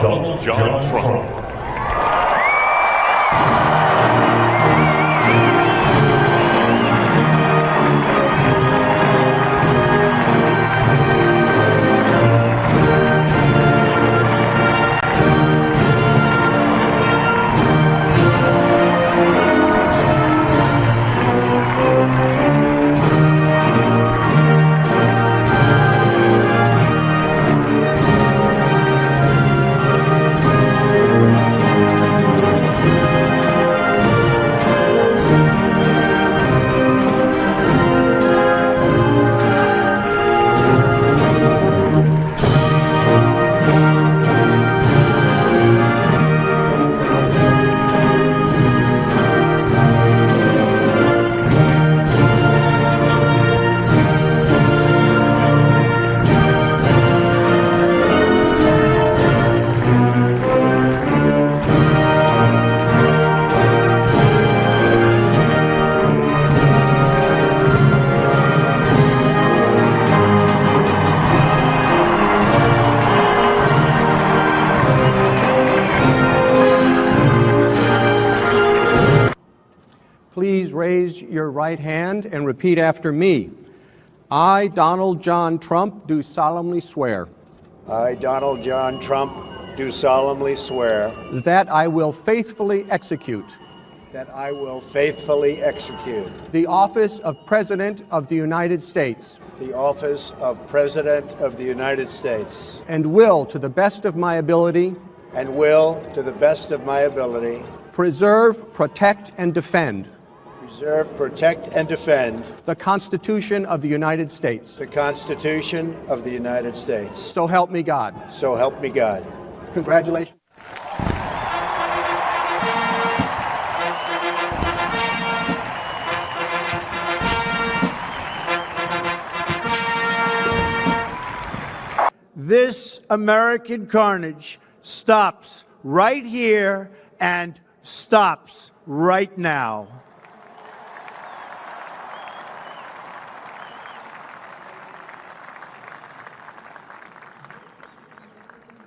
Donald John Trump. Please raise your right hand and repeat after me. I, Donald John Trump, do solemnly swear. I, Donald John Trump, do solemnly swear that I will faithfully execute that I will faithfully execute the office of President of the United States the office of President of the United States and will, to the best of my ability, preserve, protect, and defend the Constitution of the United States. The Constitution of the United States. So help me God. So help me God. Congratulations. This American carnage stops right here and stops right now.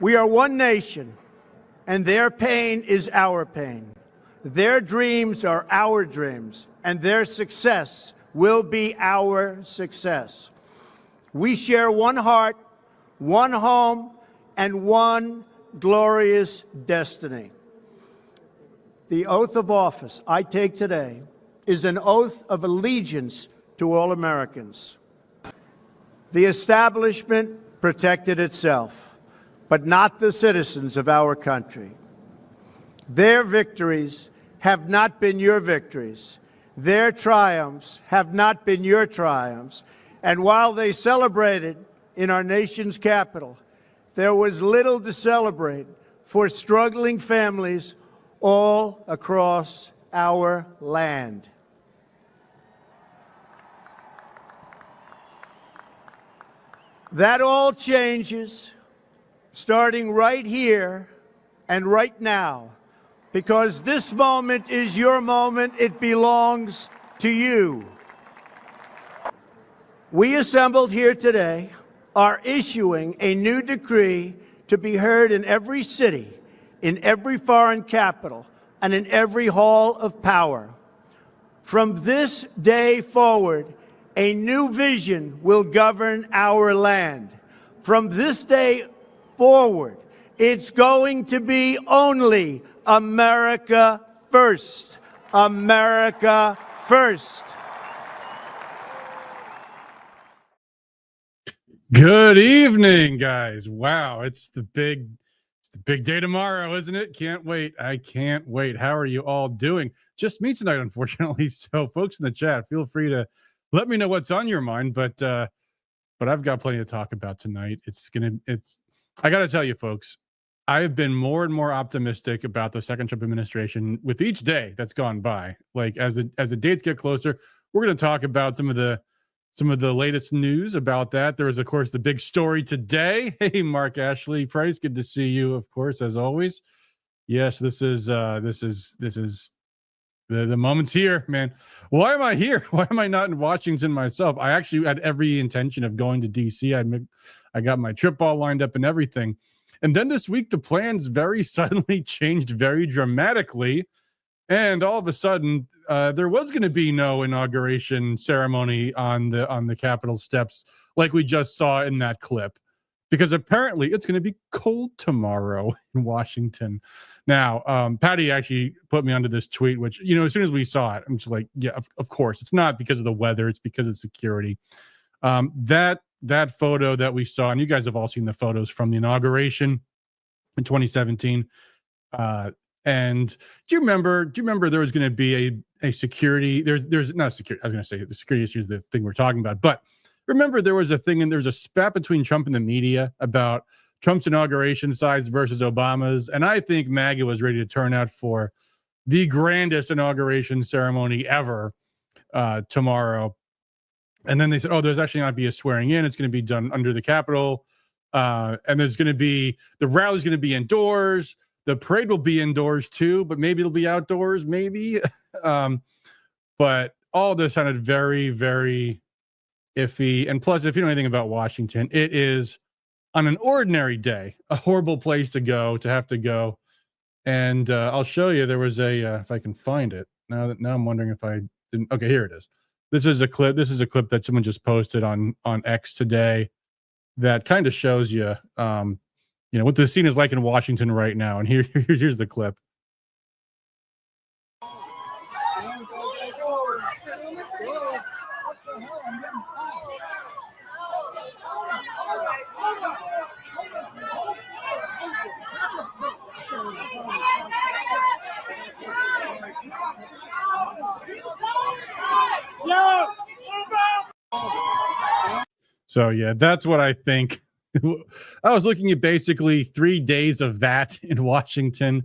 We are one nation, and their pain is our pain. Their dreams are our dreams, and their success will be our success. We share one heart, one home, and one glorious destiny. The oath of office I take today is an oath of allegiance to all Americans. The establishment protected itself, but not the citizens of our country. Their victories have not been your victories. Their triumphs have not been your triumphs. And while they celebrated in our nation's capital, there was little to celebrate for struggling families all across our land. That all changes starting right here and right now, because this moment is your moment. It belongs to you. We assembled here today are issuing a new decree to be heard in every city, in every foreign capital, and in every hall of power. From this day forward, a new vision will govern our land. From this day forward. It's going to be only America first. America first. Good evening, guys. Wow, it's the big day tomorrow, isn't it? Can't wait. I can't wait. How are you all doing? Just me tonight, unfortunately. So, folks in the chat, feel free to let me know what's on your mind. But I've got plenty to talk about tonight. I got to tell you, folks, I've been more and more optimistic about the second Trump administration with each day that's gone by. Like as the dates get closer, we're going to talk about some of the latest news about that. There was, of course, the big story today. Hey, Mark Ashley Price, good to see you, of course, as always. Yes, this is the moment's here, man. Why am I here? Why am I not in Washington myself? I actually had every intention of going to DC. I got my trip all lined up and everything. And then this week, the plans very suddenly changed very dramatically. And all of a sudden, there was going to be no inauguration ceremony on the Capitol steps like we just saw in that clip, because apparently it's going to be cold tomorrow in Washington. Now, Patty actually put me onto this tweet, which, as soon as we saw it, I'm just like, yeah, of course. It's not because of the weather. It's because of security. That photo that we saw, and you guys have all seen the photos from the inauguration in 2017. And do you remember there was going to be a security, there's not security. I was going to say the security issue is the thing we're talking about, but remember there was a thing, and there's a spat between Trump and the media about Trump's inauguration size versus Obama's. And I think MAGA was ready to turn out for the grandest inauguration ceremony ever tomorrow. And then they said, oh, there's actually not be a swearing in. It's going to be done under the Capitol. And there's going to be, the rally's going to be indoors. The parade will be indoors too, but maybe it'll be outdoors, maybe. But all this sounded very, very iffy. And plus, if you know anything about Washington, it is on an ordinary day a horrible place to have to go. And I'll show you. There was if I can find it now. I'm wondering if I didn't. Okay, here it is. This is a clip that someone just posted on X today that kind of shows you. What the scene is like in Washington right now. And here's the clip. So yeah, that's what I think. I was looking at basically 3 days of that in Washington,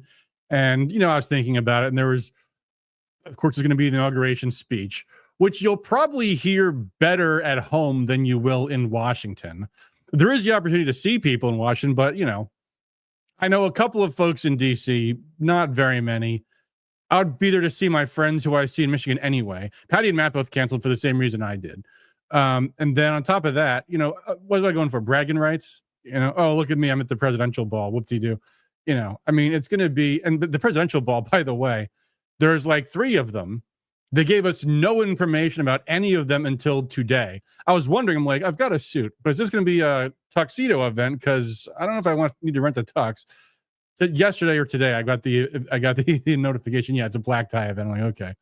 and I was thinking about it, and there was, of course, there's going to be the inauguration speech, which you'll probably hear better at home than you will in Washington. There is the opportunity to see people in Washington, but I know a couple of folks in DC, not very many. I would be there to see my friends who I see in Michigan anyway. Patty and Matt both canceled for the same reason I did. And then on top of that, what am I going for? Bragging rights? Oh, look at me. I'm at the presidential ball. Whoop-de-doo. It's going to be, and the presidential ball, by the way, there's like 3 of them. They gave us no information about any of them until today. I was wondering, I'm like, I've got a suit, but is this going to be a tuxedo event? Because I don't know if I need to rent a tux. Yesterday or today, I got the notification. Yeah, it's a black tie event. I'm like, okay.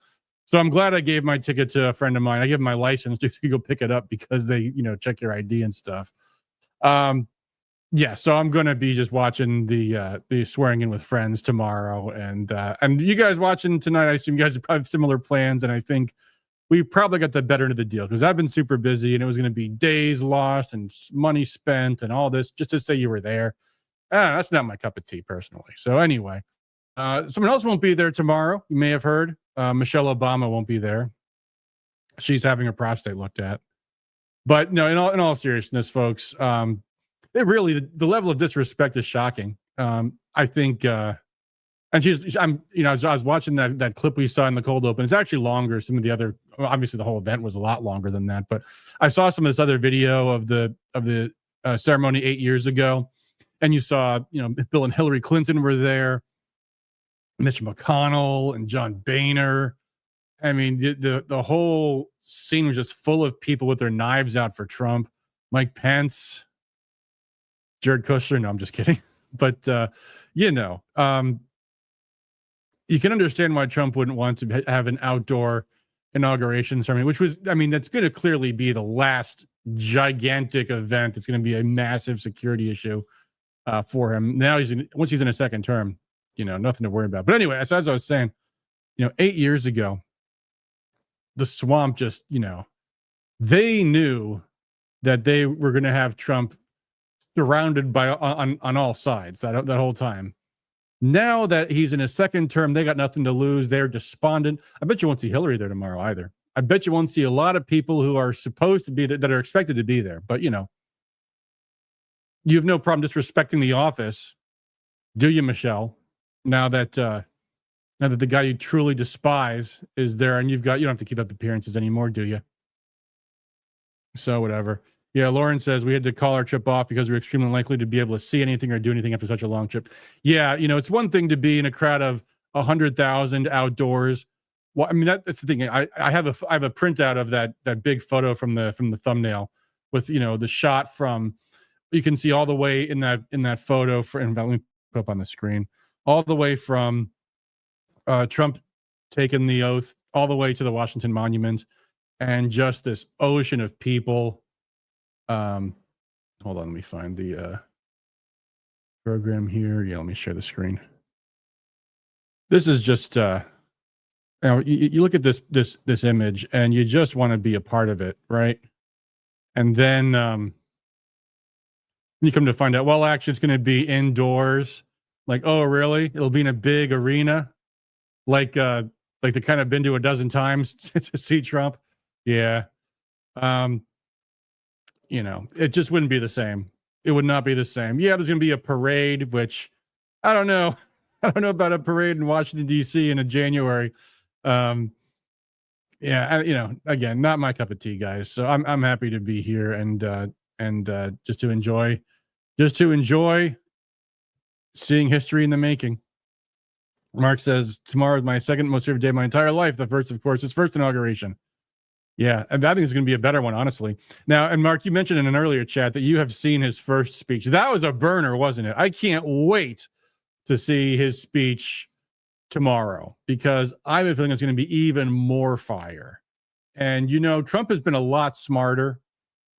So I'm glad I gave my ticket to a friend of mine. I gave him my license to go pick it up because they, check your ID and stuff. So I'm going to be just watching the swearing in with friends tomorrow. And you guys watching tonight, I assume you guys have similar plans. And I think we probably got the better end of the deal because I've been super busy and it was going to be days lost and money spent and all this just to say you were there. That's not my cup of tea personally. So anyway, someone else won't be there tomorrow. You may have heard. Michelle Obama won't be there. She's having her prostate looked at. But no, in all seriousness, folks, it really the level of disrespect is shocking. I think, and I was watching that clip we saw in the cold open. It's actually longer. Some of the other, obviously, the whole event was a lot longer than that. But I saw some of this other video of the ceremony 8 years ago, and you saw, Bill and Hillary Clinton were there. Mitch McConnell and John Boehner. I mean, the whole scene was just full of people with their knives out for Trump. Mike Pence, Jared Kushner. No, I'm just kidding. But you know, you can understand why Trump wouldn't want to have an outdoor inauguration ceremony, which was, I mean, that's going to clearly be the last gigantic event. It's going to be a massive security issue for him. Now once he's in a second term, you know, nothing to worry about. But anyway, as I was saying, you know, 8 years ago, the swamp just, you know, they knew that they were going to have Trump surrounded by on all sides that whole time. Now that he's in his second term, they got nothing to lose. They're despondent. I bet you won't see Hillary there tomorrow either. I bet you won't see a lot of people who are supposed to be there, that are expected to be there. But, you know, you have no problem disrespecting the office, do you, Michelle? Now that the guy you truly despise is there, and you don't have to keep up appearances anymore, do you? So whatever. Yeah, Lauren says we had to call our trip off because we were extremely unlikely to be able to see anything or do anything after such a long trip. Yeah, you know, it's one thing to be in a crowd of 100,000 outdoors. Well, I mean, that's the thing. I have a printout of that big photo from the thumbnail with, you know, the shot from, you can see all the way in that photo let me put up on the screen, all the way from Trump taking the oath all the way to the Washington Monument, and just this ocean of people. Hold on, let me find the program here. Yeah, let me share the screen. This is just you look at this image and you just want to be a part of it, right? And then you come to find out, well, actually it's going to be indoors. Like, oh really? It'll be in a big arena, like the kind I've been to a dozen times to see Trump. Yeah. You know, it just wouldn't be the same. It would not be the same. Yeah, there's going to be a parade, which I don't know. I don't know about a parade in Washington, D.C. in January. Yeah, you know, again, not my cup of tea, guys. So I'm happy to be here and just to enjoy seeing history in the making. Mark says tomorrow is my second most favorite day of my entire life. The first, of course, is first inauguration. Yeah, and I think it's going to be a better one, honestly. Now, and Mark, you mentioned in an earlier chat that you have seen his first speech. That was a burner, wasn't it? I can't wait to see his speech tomorrow, because I have a feeling it's going to be even more fire. And, you know, Trump has been a lot smarter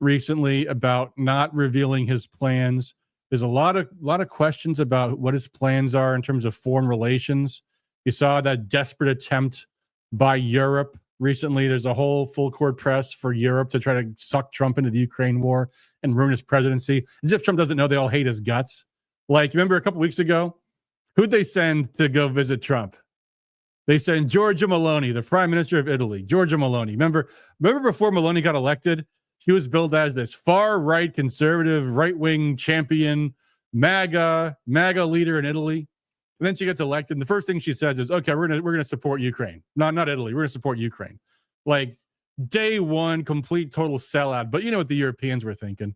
recently about not revealing his plans. There's a lot of questions about what his plans are in terms of foreign relations. You saw that desperate attempt by Europe recently. There's a whole full court press for Europe to try to suck Trump into the Ukraine war and ruin his presidency, as if Trump doesn't know they all hate his guts. Like, remember a couple weeks ago, who'd they send to go visit Trump? They sent Giorgia Meloni, the prime minister of Italy. Giorgia Meloni. Remember before Meloni got elected, she was billed as this far-right conservative, right-wing champion, MAGA leader in Italy. And then she gets elected, and the first thing she says is, "Okay, we're gonna support Ukraine. Not Italy. We're gonna support Ukraine." Like, day one, complete total sellout. But you know what the Europeans were thinking?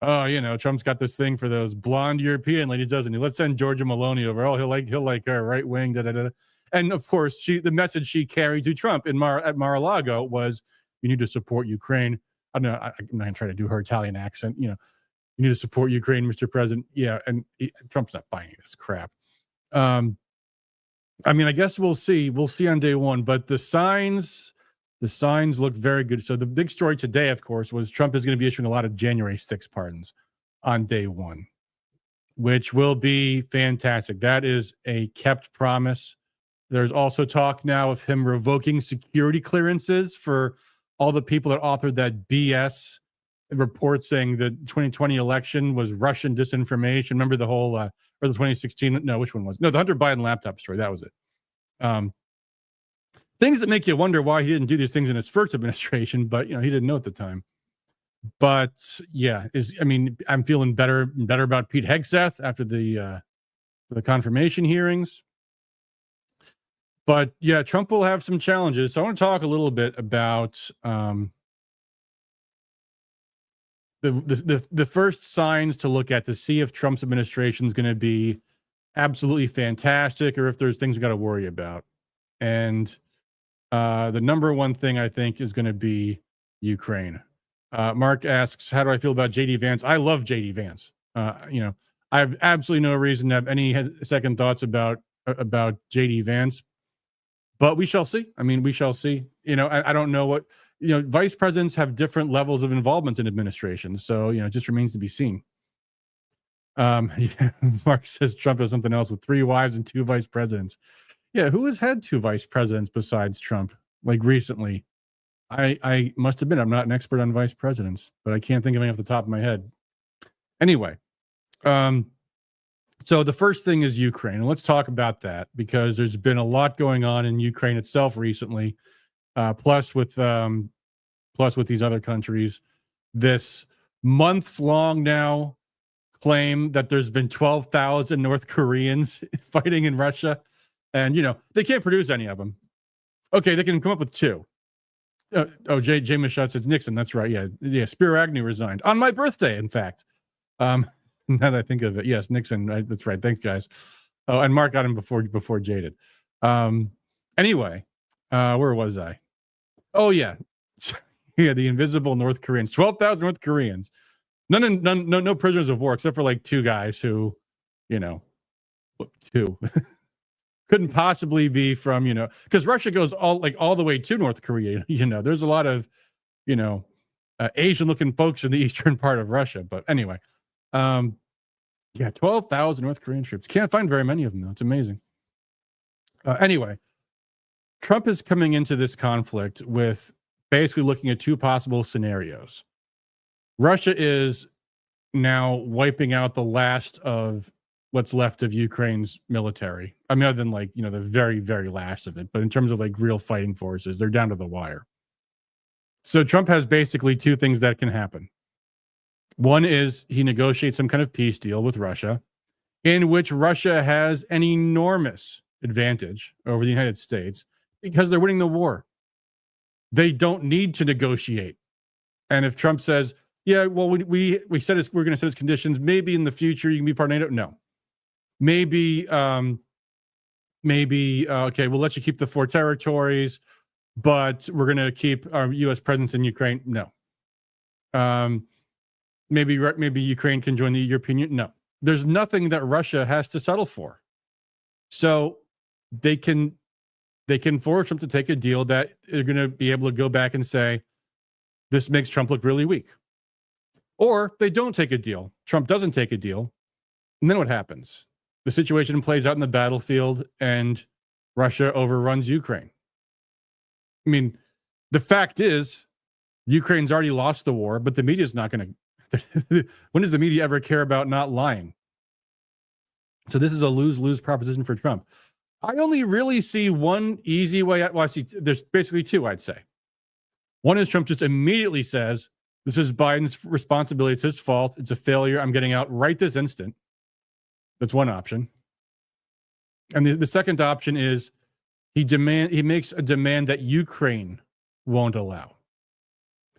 Oh, you know, Trump's got this thing for those blonde European ladies, doesn't he? Let's send Giorgia Meloni over. Oh, he'll like her, right wing. Da da da. And of course, the message she carried to Trump at Mar-a-Lago was, "You need to support Ukraine." I don't know. I'm not gonna try to do her Italian accent. You know, you need to support Ukraine, Mr. President. Yeah, and Trump's not buying this crap. I mean, I guess we'll see. We'll see on day one, but the signs look very good. So the big story today, of course, was Trump is going to be issuing a lot of January 6th pardons on day one, which will be fantastic. That is a kept promise. There's also talk now of him revoking security clearances for all the people that authored that BS report saying the 2020 election was Russian disinformation. Remember the whole, or the 2016? No, which one was? No, the Hunter Biden laptop story. That was it. Things that make you wonder why he didn't do these things in his first administration, but you know, he didn't know at the time. But yeah, I'm feeling better about Pete Hegseth after the confirmation hearings. But yeah, Trump will have some challenges. So I want to talk a little bit about the first signs to look at to see if Trump's administration is going to be absolutely fantastic or if there's things we got to worry about. And the number one thing I think is going to be Ukraine. Mark asks, how do I feel about JD Vance? I love JD Vance. You know, I have absolutely no reason to have any second thoughts about JD Vance, but we shall see. I mean, we shall see. You know, I don't know what, you know, vice presidents have different levels of involvement in administrations, so you know, it just remains to be seen. Yeah, Mark says Trump has something else with 3 wives and 2 vice presidents. Yeah, who has had 2 vice presidents besides Trump, like recently? I must admit, I'm not an expert on vice presidents, but I can't think of any off the top of my head. Anyway, so the first thing is Ukraine, and let's talk about that because there's been a lot going on in Ukraine itself recently, plus with these other countries. This months-long now claim that there's been 12,000 North Koreans fighting in Russia, and you know they can't produce any of them. Okay, they can come up with 2. Jay Michaud says Nixon. That's right. Yeah. Spiro Agnew resigned on my birthday. In fact, now that I think of it, yes, Nixon. That's right. Thanks, guys. Oh, and Mark got him before Jaded. Anyway, where was I? Oh yeah, yeah. The invisible North Koreans. 12,000 North Koreans. No prisoners of war except for like 2 guys who, you know, 2. Couldn't possibly be from, you know, because Russia goes all the way to North Korea. You know, there's a lot of, you know, Asian looking folks in the eastern part of Russia. But anyway, yeah, 12,000 North Korean troops. Can't find very many of them, though. It's amazing. Anyway, Trump is coming into this conflict with basically looking at 2 possible scenarios. Russia is now wiping out the last of what's left of Ukraine's military. I mean, other than like, you know, the very, very last of it, but in terms of like real fighting forces, they're down to the wire. So Trump has basically 2 things that can happen. One is he negotiates some kind of peace deal with Russia, in which Russia has an enormous advantage over the United States because they're winning the war. They don't need to negotiate. And if Trump says, yeah, well, we said we're going to set its conditions, maybe in the future you can be part of NATO. No. Maybe, okay, we'll let you keep the 4 territories, but we're going to keep our U.S. presence in Ukraine. No. Maybe Ukraine can join the European Union. No. There's nothing that Russia has to settle for. So they can force Trump to take a deal that they're going to be able to go back and say, this makes Trump look really weak. Or they don't take a deal. Trump doesn't take a deal. And then what happens? The situation plays out in the battlefield and Russia overruns Ukraine. I mean, the fact is, Ukraine's already lost the war, but the media is not going to. When does the media ever care about not lying? So this is a lose-lose proposition for Trump. I only really see one easy way out. Well, I see there's basically 2, I'd say. One is Trump just immediately says, this is Biden's responsibility. It's his fault. It's a failure. I'm getting out right this instant. That's one option. And the second option is he makes a demand that Ukraine won't allow,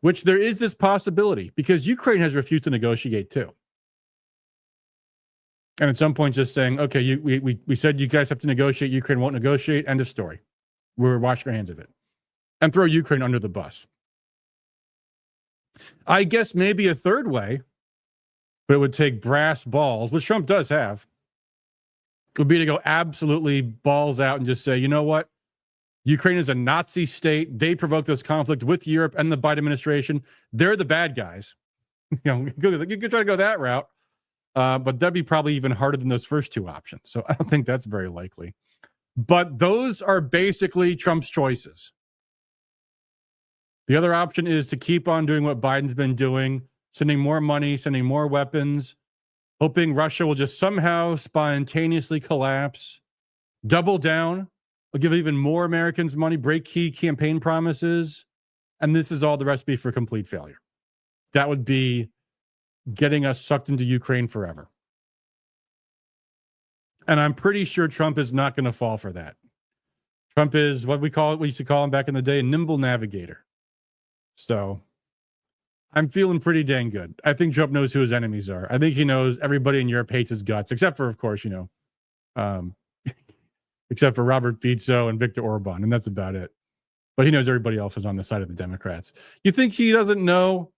which there is this possibility because Ukraine has refused to negotiate too. And at some point just saying, okay, we said you guys have to negotiate. Ukraine won't negotiate. End of story. We're washing our hands of it. And throw Ukraine under the bus. I guess maybe a third way, but it would take brass balls, which Trump does have, would be to go absolutely balls out and just say, you know what? Ukraine is a Nazi state. They provoked this conflict with Europe and the Biden administration. They're the bad guys. You could try to go that route, but that'd be probably even harder than those first 2 options. So I don't think that's very likely. But those are basically Trump's choices. The other option is to keep on doing what Biden's been doing, sending more money, sending more weapons, hoping Russia will just somehow spontaneously collapse, double down, will give even more Americans money, break key campaign promises, and this is all the recipe for complete failure. That would be getting us sucked into Ukraine forever. And I'm pretty sure Trump is not going to fall for that. Trump is what we used to call him back in the day, a nimble navigator. So I'm feeling pretty dang good. I think Trump knows who his enemies are. I think he knows everybody in Europe hates his guts, except for, of course, except for Robert Fico and Viktor Orban, and that's about it. But he knows everybody else is on the side of the Democrats. You think he doesn't know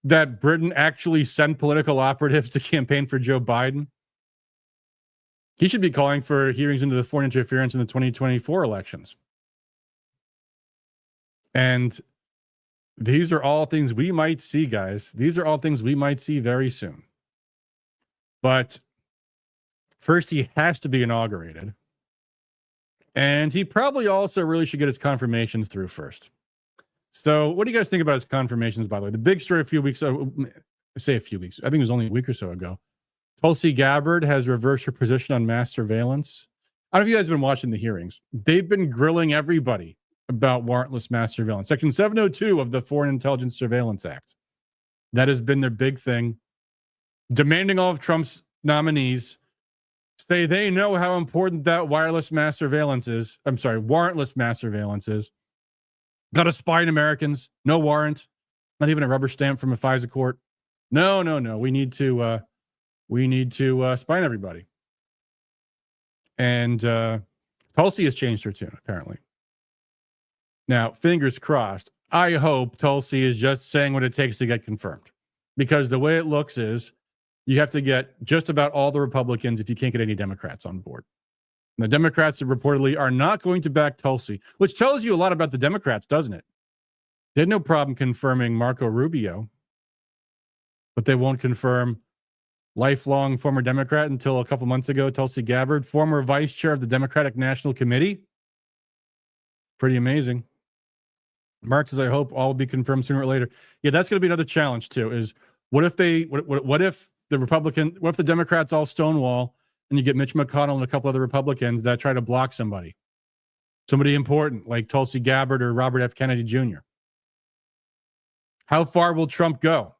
that Britain actually sent political operatives to campaign for Joe Biden. He should be calling for hearings into the foreign interference in the 2024 elections. And these are all things we might see, guys. These are all things we might see very soon. But first, he has to be inaugurated. And he probably also really should get his confirmations through first. So what do you guys think about his confirmations, by the way? The big story a few weeks ago, I say a few weeks, I think it was only a week or so ago. Tulsi Gabbard has reversed her position on mass surveillance. I don't know if you guys have been watching the hearings. They've been grilling everybody about warrantless mass surveillance. Section 702 of the Foreign Intelligence Surveillance Act. That has been their big thing. Demanding all of Trump's nominees say they know how important that warrantless mass surveillance is. Got to spy on Americans. No warrant. Not even a rubber stamp from a FISA court. No. We need to spy on everybody. And Tulsi has changed her tune, apparently. Now, fingers crossed. I hope Tulsi is just saying what it takes to get confirmed. Because the way it looks is you have to get just about all the Republicans if you can't get any Democrats on board. And the Democrats reportedly are not going to back Tulsi, which tells you a lot about the Democrats, doesn't it? They had no problem confirming Marco Rubio, but they won't confirm lifelong former Democrat until a couple months ago, Tulsi Gabbard, former vice chair of the Democratic National Committee. Pretty amazing. Mark says, I hope all will be confirmed sooner or later. Yeah, that's going to be another challenge too, is what if the Democrats all stonewall and you get Mitch McConnell and a couple other Republicans that try to block somebody important like Tulsi Gabbard or Robert F. Kennedy Jr. How far will Trump go?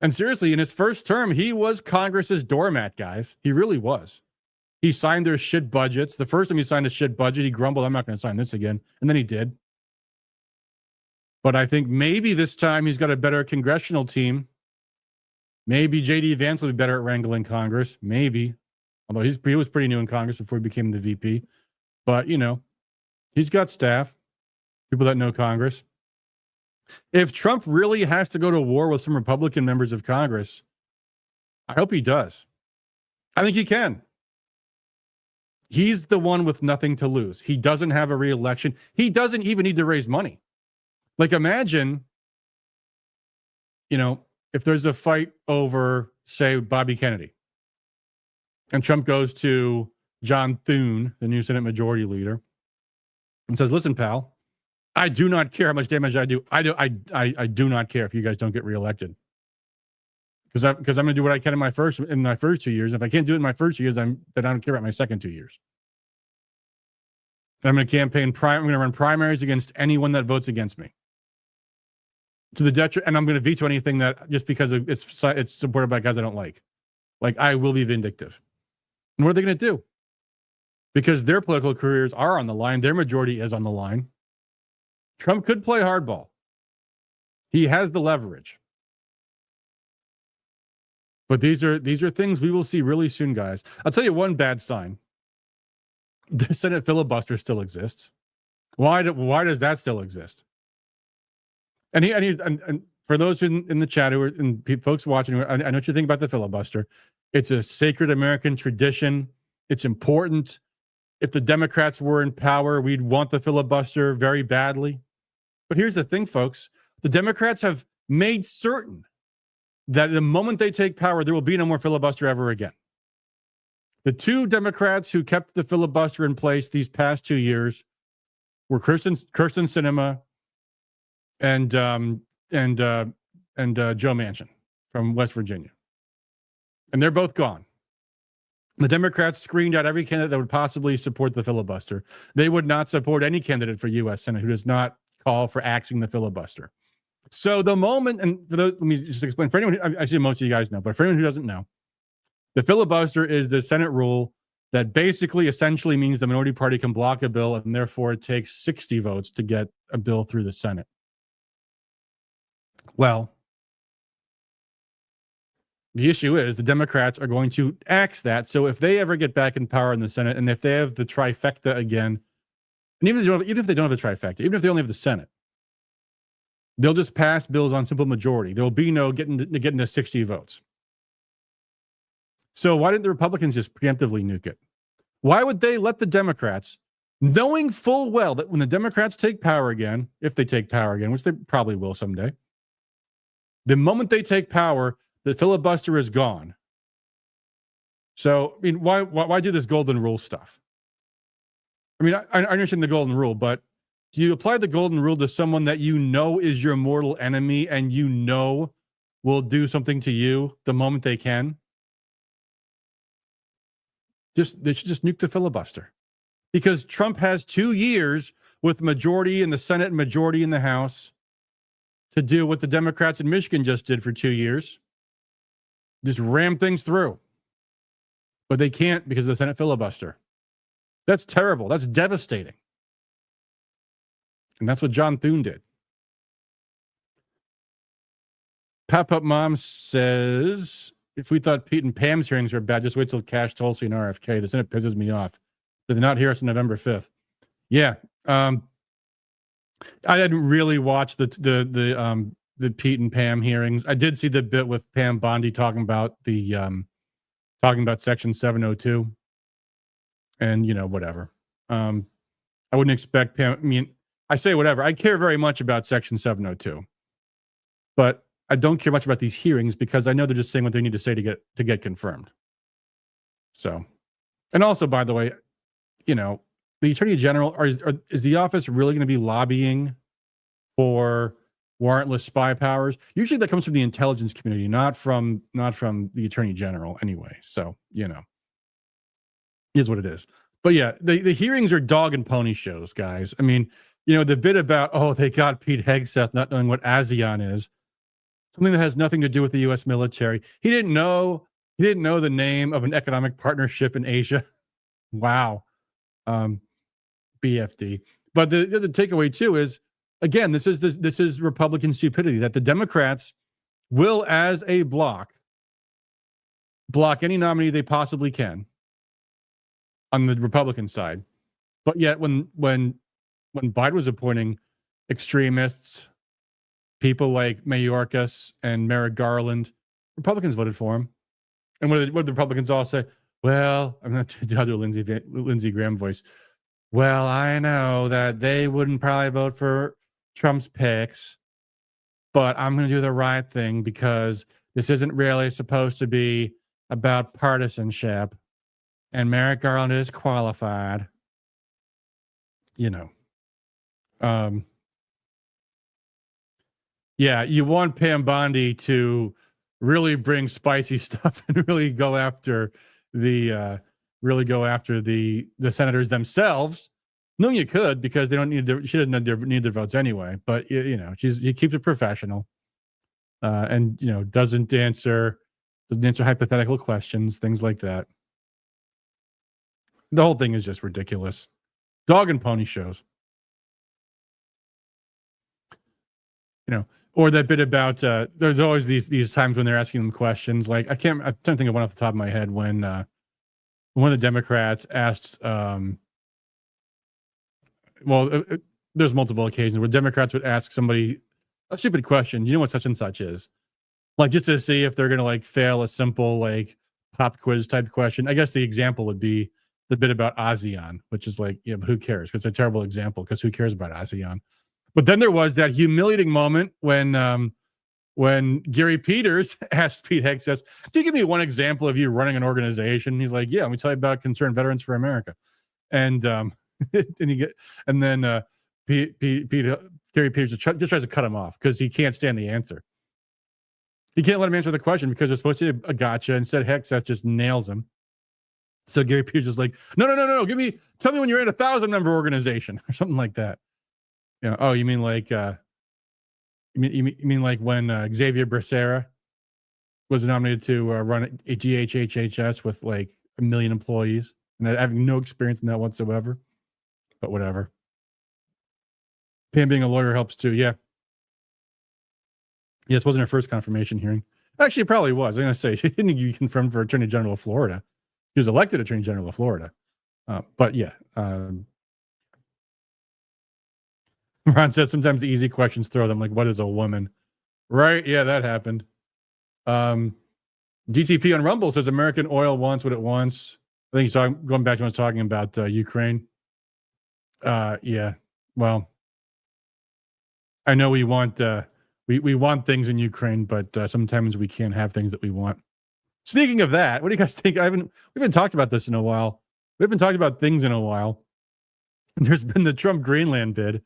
And seriously, in his first term, he was Congress's doormat, guys. He really was. He signed their shit budgets. The first time he signed a shit budget, he grumbled, I'm not going to sign this again. And then he did. But I think maybe this time he's got a better congressional team. Maybe J.D. Vance will be better at wrangling Congress. Maybe. Although he was pretty new in Congress before he became the VP. But, he's got staff, people that know Congress. If Trump really has to go to war with some Republican members of Congress, I hope he does. I think he can. He's the one with nothing to lose. He doesn't have a re-election. He doesn't even need to raise money. Like, imagine, if there's a fight over, say, Bobby Kennedy, and Trump goes to John Thune, the new Senate Majority Leader, and says, listen, pal, I do not care how much damage I do. I do not care if you guys don't get reelected. Because I'm going to do what I can in my first 2 years. If I can't do it in my first 2 years, then I don't care about my second 2 years. And I'm going to campaign. I'm going to run primaries against anyone that votes against me. To the detriment, and I'm going to veto anything that just because it's supported by guys I don't like. Like, I will be vindictive. And what are they going to do? Because their political careers are on the line. Their majority is on the line. Trump could play hardball. He has the leverage. But these are things we will see really soon, guys. I'll tell you one bad sign. The Senate filibuster still exists. Why does that still exist? And for those in the chat and folks watching, I know what you think about the filibuster. It's a sacred American tradition. It's important. If the Democrats were in power, we'd want the filibuster very badly. But here's the thing, folks. The Democrats have made certain that the moment they take power, there will be no more filibuster ever again. The two Democrats who kept the filibuster in place these past 2 years were Kirsten Sinema and Joe Manchin from West Virginia. And they're both gone. The Democrats screened out every candidate that would possibly support the filibuster. They would not support any candidate for U.S. Senate who does not call for axing the filibuster. So the moment, and for those, let me just explain, for anyone, I see most of you guys know, but for anyone who doesn't know, the filibuster is the Senate rule that basically essentially means the minority party can block a bill, and therefore it takes 60 votes to get a bill through the Senate. Well, the issue is the Democrats are going to axe that. So if they ever get back in power in the Senate, and if they have the trifecta again, and even if they don't have the trifecta, even if they only have the Senate, They'll just pass bills on simple majority. There will be no getting to 60 votes. So why didn't the Republicans just preemptively nuke it? Why would they let the Democrats, knowing full well that when the Democrats take power again, if they take power again, which they probably will someday, the moment they take power, the filibuster is gone. So, I mean, why do this golden rule stuff? I mean, I understand the golden rule, but do you apply the golden rule to someone that you know is your mortal enemy and you know will do something to you the moment they can? They should just nuke the filibuster. Because Trump has 2 years with majority in the Senate and majority in the House to do what the Democrats in Michigan just did for 2 years. Just ram things through. But they can't because of the Senate filibuster. That's terrible. That's devastating. And that's what John Thune did. Pop-Up Mom says, if we thought Pete and Pam's hearings were bad, just wait till Cash, Tulsi, and RFK. The Senate pisses me off. Did they not hear us on November 5th? Yeah. I didn't really watch the Pete and Pam hearings. I did see the bit with Pam Bondi talking about Section 702. And, you know, whatever. I wouldn't expect Pam. I mean, I say whatever. I care very much about Section 702. But I don't care much about these hearings because I know they're just saying what they need to say to get confirmed. So, and also, by the way, you know, the Attorney General, is the office really going to be lobbying for warrantless spy powers? Usually that comes from the intelligence community, not from the Attorney General anyway. So, you know, is what it is. But yeah, the hearings are dog and pony shows, guys. I mean, you know, the bit about, oh, they got Pete Hegseth not knowing what ASEAN is, something that has nothing to do with the U.S. military. He didn't know the name of an economic partnership in Asia. Wow. BFD. But the takeaway too is, again, this is Republican stupidity that the Democrats will, as a block any nominee they possibly can on the Republican side. But yet when Biden was appointing extremists, people like Mayorkas and Merrick Garland, Republicans voted for him. And what did the Republicans all say? Well, I'm not to do a Lindsey Graham voice. Well, I know that they wouldn't probably vote for Trump's picks, but I'm going to do the right thing because this isn't really supposed to be about partisanship. And Merrick Garland is qualified. You know. Yeah, you want Pam Bondi to really bring spicy stuff and really go after the senators themselves. No, you could, because they don't need she doesn't need their votes anyway. But you know, she keeps it professional, and you know, doesn't answer hypothetical questions, things like that. The whole thing is just ridiculous. Dog and pony shows. You know, or that bit about there's always these times when they're asking them questions. Like I don't think of one off the top of my head when one of the Democrats asked. There's multiple occasions where Democrats would ask somebody a stupid question. You know what such and such is? Like just to see if they're going to like fail a simple like pop quiz type question. I guess the example would be the bit about ASEAN, which is like, yeah, but who cares? Because it's a terrible example. Because who cares about ASEAN? But then there was that humiliating moment when Gary Peters asked Pete Hegseth, "Do you give me one example of you running an organization?" He's like, "Yeah, let me tell you about Concerned Veterans for America." And Gary Peters just tries to cut him off because he can't stand the answer. He can't let him answer the question because it's supposed to be a gotcha. Instead, Hegseth just nails him. So Gary Peters is like, no. Tell me when you're in a 1,000-member organization or something like that. You know, oh, you mean like you mean like when Xavier Becerra was nominated to run a GHHHS with like 1 million employees, and I have no experience in that whatsoever. But whatever. Pam being a lawyer helps too. Yeah. Yes, wasn't her first confirmation hearing. Actually, it probably was. I'm going to say she didn't get confirmed for Attorney General of Florida. She was elected Attorney General of Florida. But yeah. Ron says sometimes the easy questions throw them, like, what is a woman? Right? Yeah, that happened. DTP on Rumble says American oil wants what it wants. I think he's going back to what I was talking about Ukraine. Yeah. Well, I know we want we want things in Ukraine, but sometimes we can't have things that we want. Speaking of that, what do you guys think? We haven't talked about this in a while. We haven't talked about things in a while. There's been the Trump Greenland bid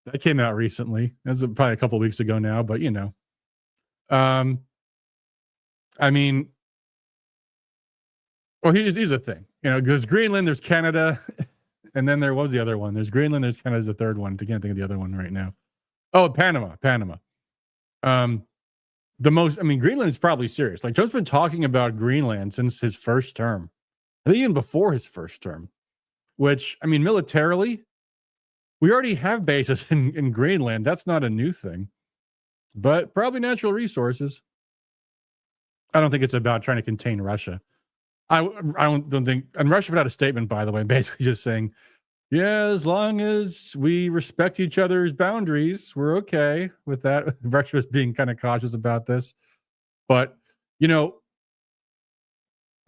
that came out recently. That's probably a couple of weeks ago now, but I mean, well, here's the thing. There's Greenland, there's Canada, and then there was the other one. There's Greenland, there's Canada, there's the third one. I can't think of the other one right now. Oh, Panama. Greenland is probably serious. Like, Trump's been talking about Greenland since his first term. I think even before his first term, which, militarily, we already have bases in Greenland. That's not a new thing, but probably natural resources. I don't think it's about trying to contain Russia. I don't think, and Russia put out a statement, by the way, basically just saying, yeah, as long as we respect each other's boundaries, we're okay with that. Russia was being kind of cautious about this. But,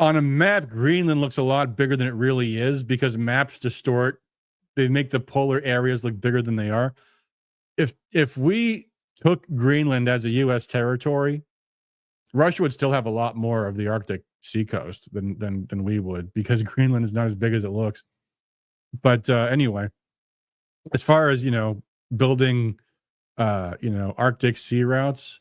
on a map, Greenland looks a lot bigger than it really is because maps distort. They make the polar areas look bigger than they are. If we took Greenland as a U.S. territory, Russia would still have a lot more of the Arctic seacoast than we would, because Greenland is not as big as it looks. But anyway, as far as building Arctic sea routes,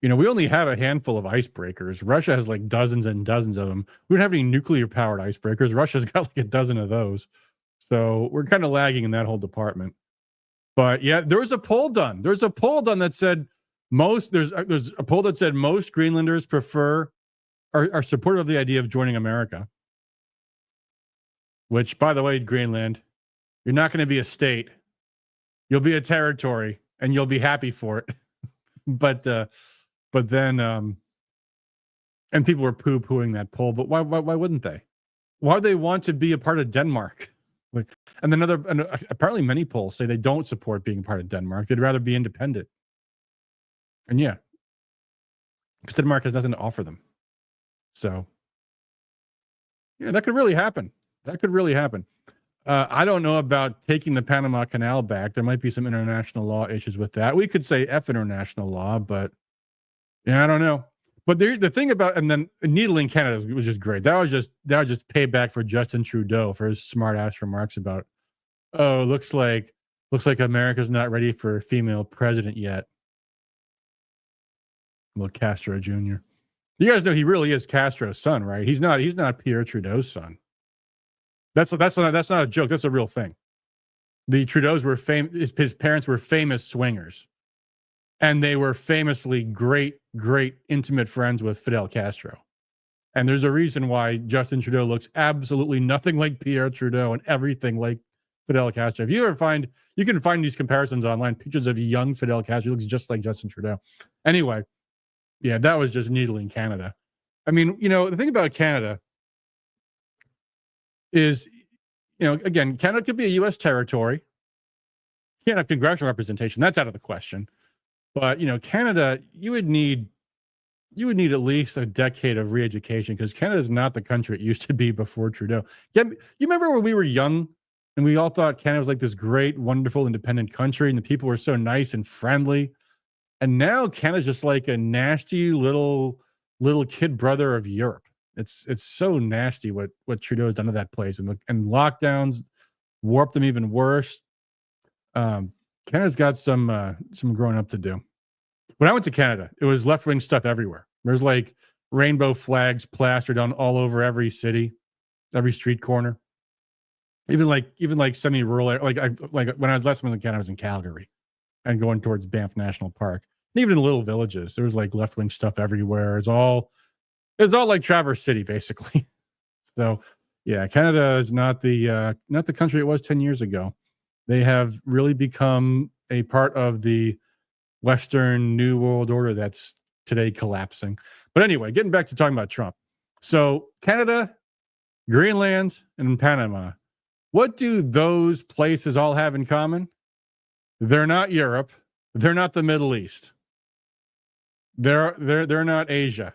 we only have a handful of icebreakers. Russia has like dozens and dozens of them. We don't have any nuclear powered icebreakers. Russia's got like a dozen of those. So we're kind of lagging in that whole department. But yeah, there was a poll done. There's a poll done that said there's a poll that said most Greenlanders are supportive of the idea of joining America. Which, by the way, Greenland, you're not going to be a state. You'll be a territory, and you'll be happy for it. but then, and people were poo-pooing that poll. But why wouldn't they? Why would they want to be a part of Denmark? And apparently many polls say they don't support being part of Denmark. They'd rather be independent. And yeah, because Denmark has nothing to offer them. So yeah, that could really happen. I don't know about taking the Panama Canal back. There might be some international law issues with that. We could say F international law, but yeah, I don't know. But the thing about, and then needling Canada was just great. That was just payback for Justin Trudeau for his smart ass remarks about, oh, looks like America's not ready for a female president yet. Little Castro Jr. You guys know he really is Castro's son, right? He's not Pierre Trudeau's son. That's not a joke. That's a real thing. The Trudeaus were famous. His parents were famous swingers, and they were famously great intimate friends with Fidel Castro. And there's a reason why Justin Trudeau looks absolutely nothing like Pierre Trudeau and everything like Fidel Castro. If you ever you can find these comparisons online, pictures of young Fidel Castro. He looks just like Justin Trudeau. Anyway, yeah, that was just needling Canada. The thing about Canada is, again, Canada could be a U.S. territory. Can't have congressional representation. That's out of the question. But, Canada, you would need at least a decade of re-education, because Canada is not the country it used to be before Trudeau. You remember when we were young and we all thought Canada was like this great, wonderful, independent country and the people were so nice and friendly. And now Canada's just like a nasty little kid brother of Europe. It's so nasty what Trudeau has done to that place, and lockdowns warped them even worse. Canada's got some growing up to do. When I went to Canada, it was left-wing stuff everywhere. There's like rainbow flags plastered on all over every city, every street corner. Even like semi-rural, like when I was last month in Canada, I was in Calgary and going towards Banff National Park. And even in little villages, there was like left-wing stuff everywhere. It's all like Traverse City, basically. So, yeah, Canada is not the country it was 10 years ago. They have really become a part of the Western New World Order that's today collapsing. But anyway, getting back to talking about Trump. So, Canada, Greenland, and Panama. What do those places all have in common? They're not Europe. They're not the Middle East. They're not Asia.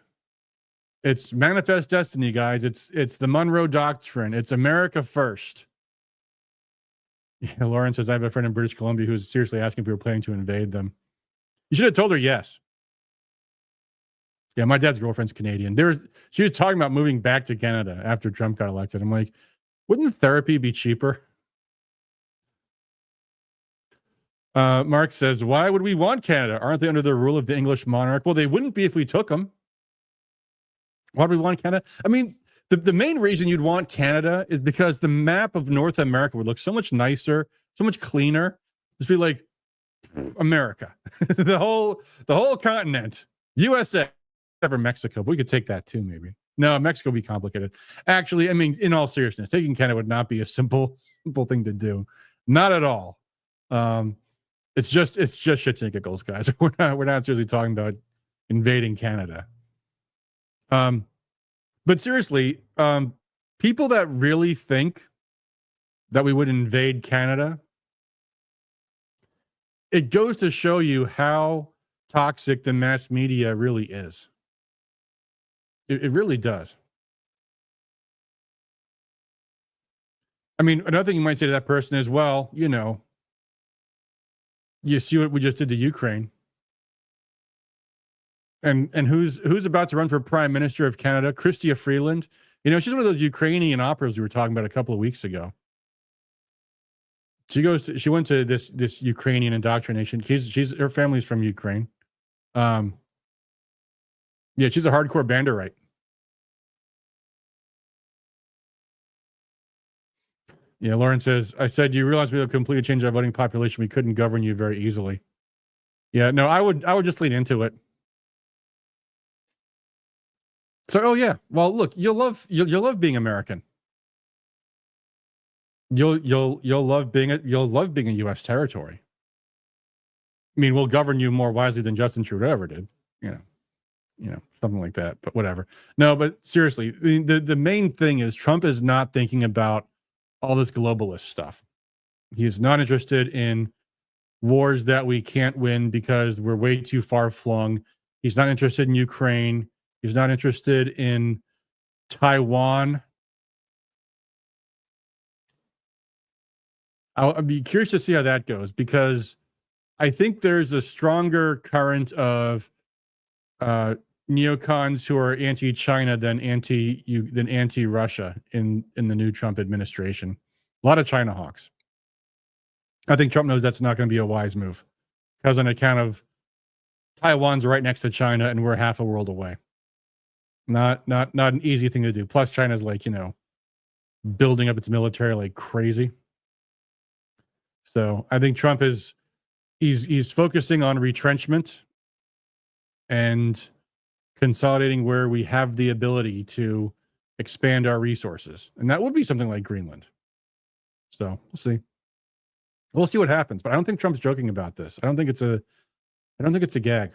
It's manifest destiny, guys. It's the Monroe Doctrine. It's America first. Yeah, Lauren says, I have a friend in British Columbia who's seriously asking if we were planning to invade them. You should have told her yes. Yeah, my dad's girlfriend's Canadian. She was talking about moving back to Canada after Trump got elected. I'm like, wouldn't therapy be cheaper? Mark says, why would we want Canada? Aren't they under the rule of the English monarch? Well, they wouldn't be if we took them. Why do we want Canada? I mean, the main reason you'd want Canada is because the map of North America would look so much nicer, so much cleaner. Just be like, America, the whole continent, USA, ever Mexico. But we could take that too, maybe. No, Mexico would be complicated. Actually, I mean, in all seriousness, taking Canada would not be a simple thing to do. Not at all. It's just shits and giggles, guys. We're not seriously talking about invading Canada. But seriously, people that really think that we would invade Canada, it goes to show you how toxic the mass media really is. It really does. I mean, another thing you might say to that person is, well, you know, you see what we just did to Ukraine. And who's about to run for Prime Minister of Canada? Chrystia Freeland. You know, she's one of those Ukrainian operas we were talking about a couple of weeks ago. She went to this Ukrainian indoctrination. Her family's from Ukraine. Yeah, she's a hardcore Banderite. Yeah, Lauren says, I said, you realize we have completely changed our voting population. We couldn't govern you very easily. Yeah, no, I would just lean into it. So, oh yeah, well, look, you'll love being American. You'll love being a U.S. territory. I mean, we'll govern you more wisely than Justin Trudeau ever did. You know, something like that. But whatever. No, but seriously, the main thing is Trump is not thinking about all this globalist stuff. He is not interested in wars that we can't win because we're way too far flung. He's not interested in Ukraine. He's not interested in Taiwan. I'll be curious to see how that goes, because I think there's a stronger current of neocons who are anti-China than anti-Russia in the new Trump administration. A lot of China hawks. I think Trump knows that's not going to be a wise move, because on account of Taiwan's right next to China and we're half a world away. Not an easy thing to do. Plus, China's like, you know, building up its military like crazy. So I think Trump he's focusing on retrenchment and consolidating where we have the ability to expand our resources. And that would be something like Greenland. So we'll see. We'll see what happens. But I don't think Trump's joking about this. I don't think it's a gag.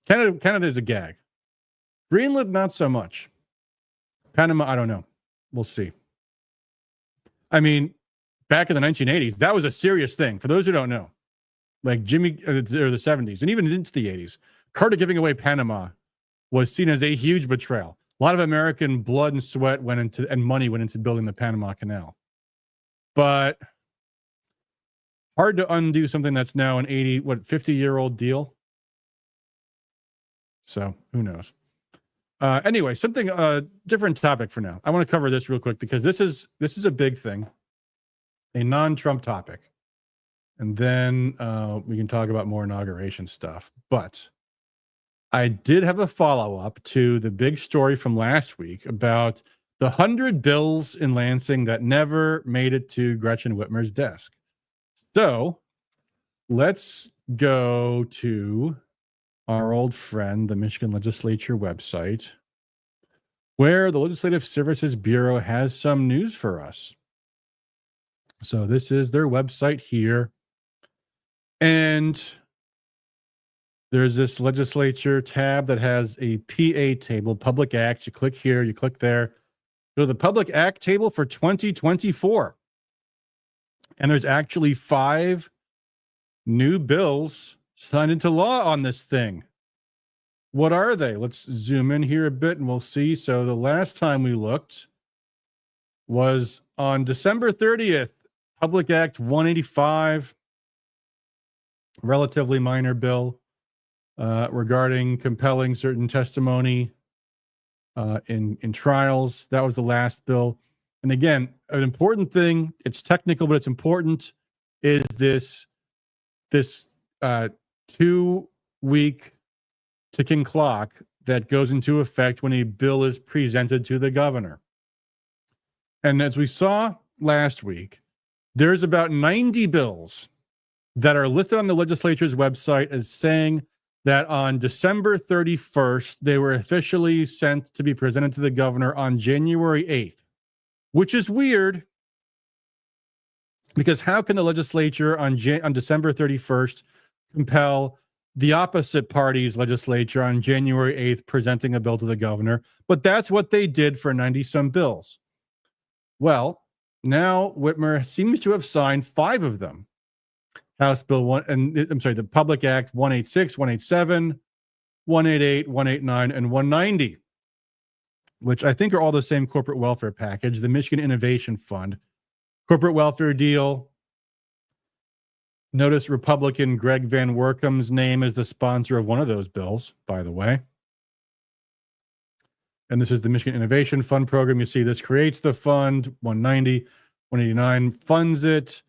Canada is a gag. Greenland, not so much. Panama, I don't know. We'll see. I mean, back in the 1980s, that was a serious thing. For those who don't know, like Jimmy, or the 70s, and even into the 80s, Carter giving away Panama was seen as a huge betrayal. A lot of American blood and sweat and money went into building the Panama Canal. But hard to undo something that's now an 50-year-old deal. So who knows? Anyway, something different topic for now. I want to cover this real quick because this is a big thing, a non-Trump topic, and then we can talk about more inauguration stuff. But I did have a follow-up to the big story from last week about the 100 bills in Lansing that never made it to Gretchen Whitmer's desk. So let's go to our old friend, the Michigan Legislature website, where the Legislative Services Bureau has some news for us. So this is their website here. And there's this legislature tab that has a PA table, Public Act. You click here, you click there. Go to the Public Act table for 2024. And there's actually 5 new bills signed into law on this thing. What are they? Let's zoom in here a bit and we'll see. So the last time we looked was on December 30th, Public Act 185, relatively minor bill regarding compelling certain testimony in trials. That was the last bill. And again, an important thing, it's technical, but it's important, is this 2-week ticking clock that goes into effect when a bill is presented to the governor. And as we saw last week, there's about 90 bills that are listed on the legislature's website as saying that on December 31st, they were officially sent to be presented to the governor on January 8th, which is weird because how can the legislature on December 31st compel the opposite party's legislature on January 8th presenting a bill to the governor? But that's what they did for 90-some bills. Well, now Whitmer seems to have signed 5 of them. House Bill 1, and I'm sorry, the Public Act 186, 187, 188, 189, and 190, which I think are all the same corporate welfare package, the Michigan Innovation Fund. Corporate welfare deal. Notice Republican Greg Van Workum's name is the sponsor of one of those bills, by the way. And this is the Michigan Innovation Fund program. You see this creates the fund, 190, 189 funds it,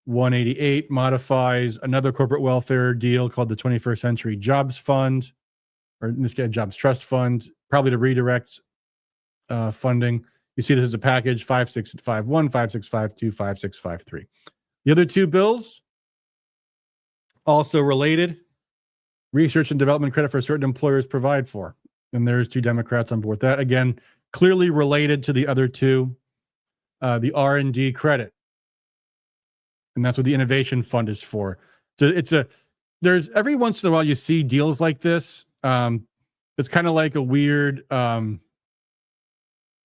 188 modifies another corporate welfare deal called the 21st Century Jobs Fund, or in this case, Jobs Trust Fund, probably to redirect funding. You see this is a package, 5651, 5652, 5653. The other 2 bills, also related, research and development credit for certain employers provide for. And there's 2 Democrats on board with that. Again, clearly related to the other 2, the R&D credit. And that's what the Innovation Fund is for. So there's every once in a while you see deals like this. It's kind of like a weird, it's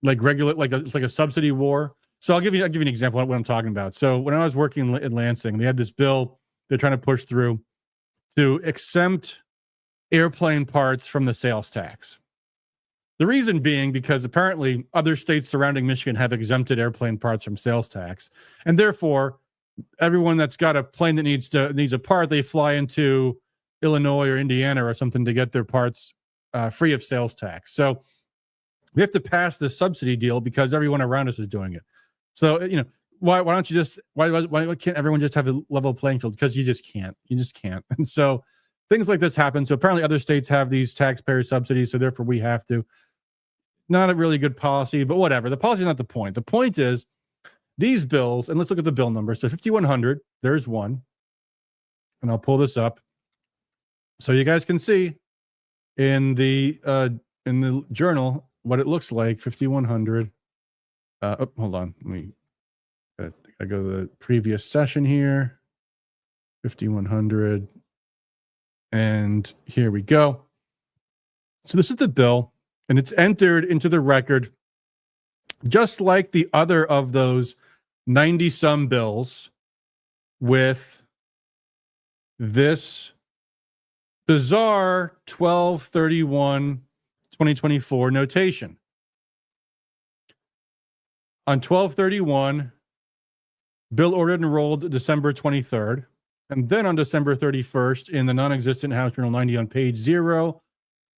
like a subsidy war. So I'll give you an example of what I'm talking about. So when I was working in Lansing, they had this bill they're trying to push through to exempt airplane parts from the sales tax. The reason being because apparently other states surrounding Michigan have exempted airplane parts from sales tax, and therefore everyone that's got a plane that needs a part, they fly into Illinois or Indiana or something to get their parts free of sales tax. So we have to pass this subsidy deal because everyone around us is doing it. So why don't you just why can't everyone just have a level playing field? Because you just can't. And so things like this happen. So apparently other states have these taxpayer subsidies, so therefore we have to. Not a really good policy, but whatever. The policy is not the point. The point is these bills, and let's look at the bill number. So 5100, there's one. And I'll pull this up so you guys can see in the journal what it looks like. 5100. Hold on. I go to the previous session here. 5100. And here we go. So this is the bill, and it's entered into the record just like the other of those 90-some bills with this bizarre 12/31/2024 notation. On 12/31, bill ordered and rolled December 23rd, and then on December 31st in the non-existent House Journal 90 on page 0,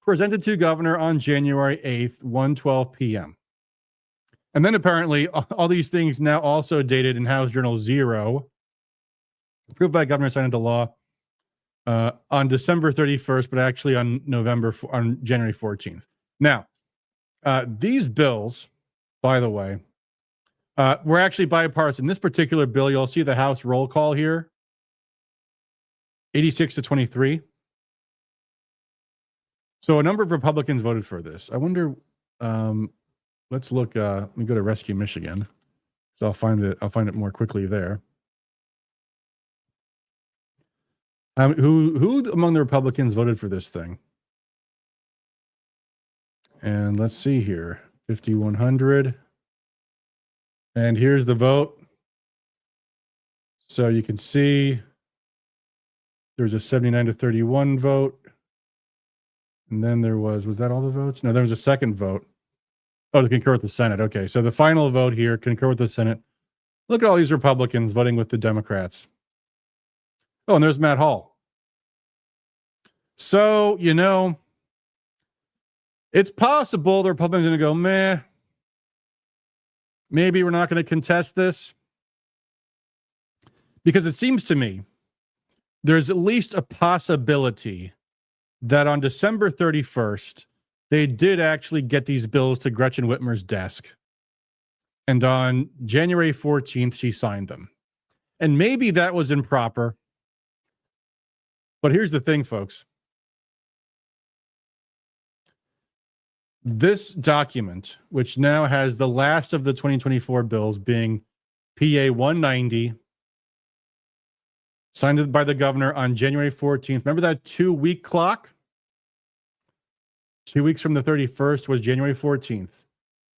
presented to governor on January 8th, 1:12 p.m. And then apparently all these things now also dated in House Journal 0, approved by governor, signed into law on December 31st, but actually on January 14th. Now, these bills, by the way, were actually bipartisan. This particular bill, you'll see the House roll call here, 86-23. So a number of Republicans voted for this. I wonder, let's look, let me go to Rescue Michigan. So I'll find it more quickly there. Who among the Republicans voted for this thing? And let's see here, 5100. And here's the vote. So you can see There was a 79 to 31 vote. And then there was that all the votes? No, there was a second vote. Oh, to concur with the Senate. Okay, so the final vote here, concur with the Senate. Look at all these Republicans voting with the Democrats. Oh, and there's Matt Hall. So, it's possible the Republicans are going to go, meh, maybe we're not going to contest this. Because it seems to me there's at least a possibility that on December 31st, they did actually get these bills to Gretchen Whitmer's desk. And on January 14th, she signed them. And maybe that was improper. But here's the thing, folks. This document, which now has the last of the 2024 bills being PA 190, signed by the governor on January 14th. Remember that 2-week clock? 2 weeks from the 31st was January 14th.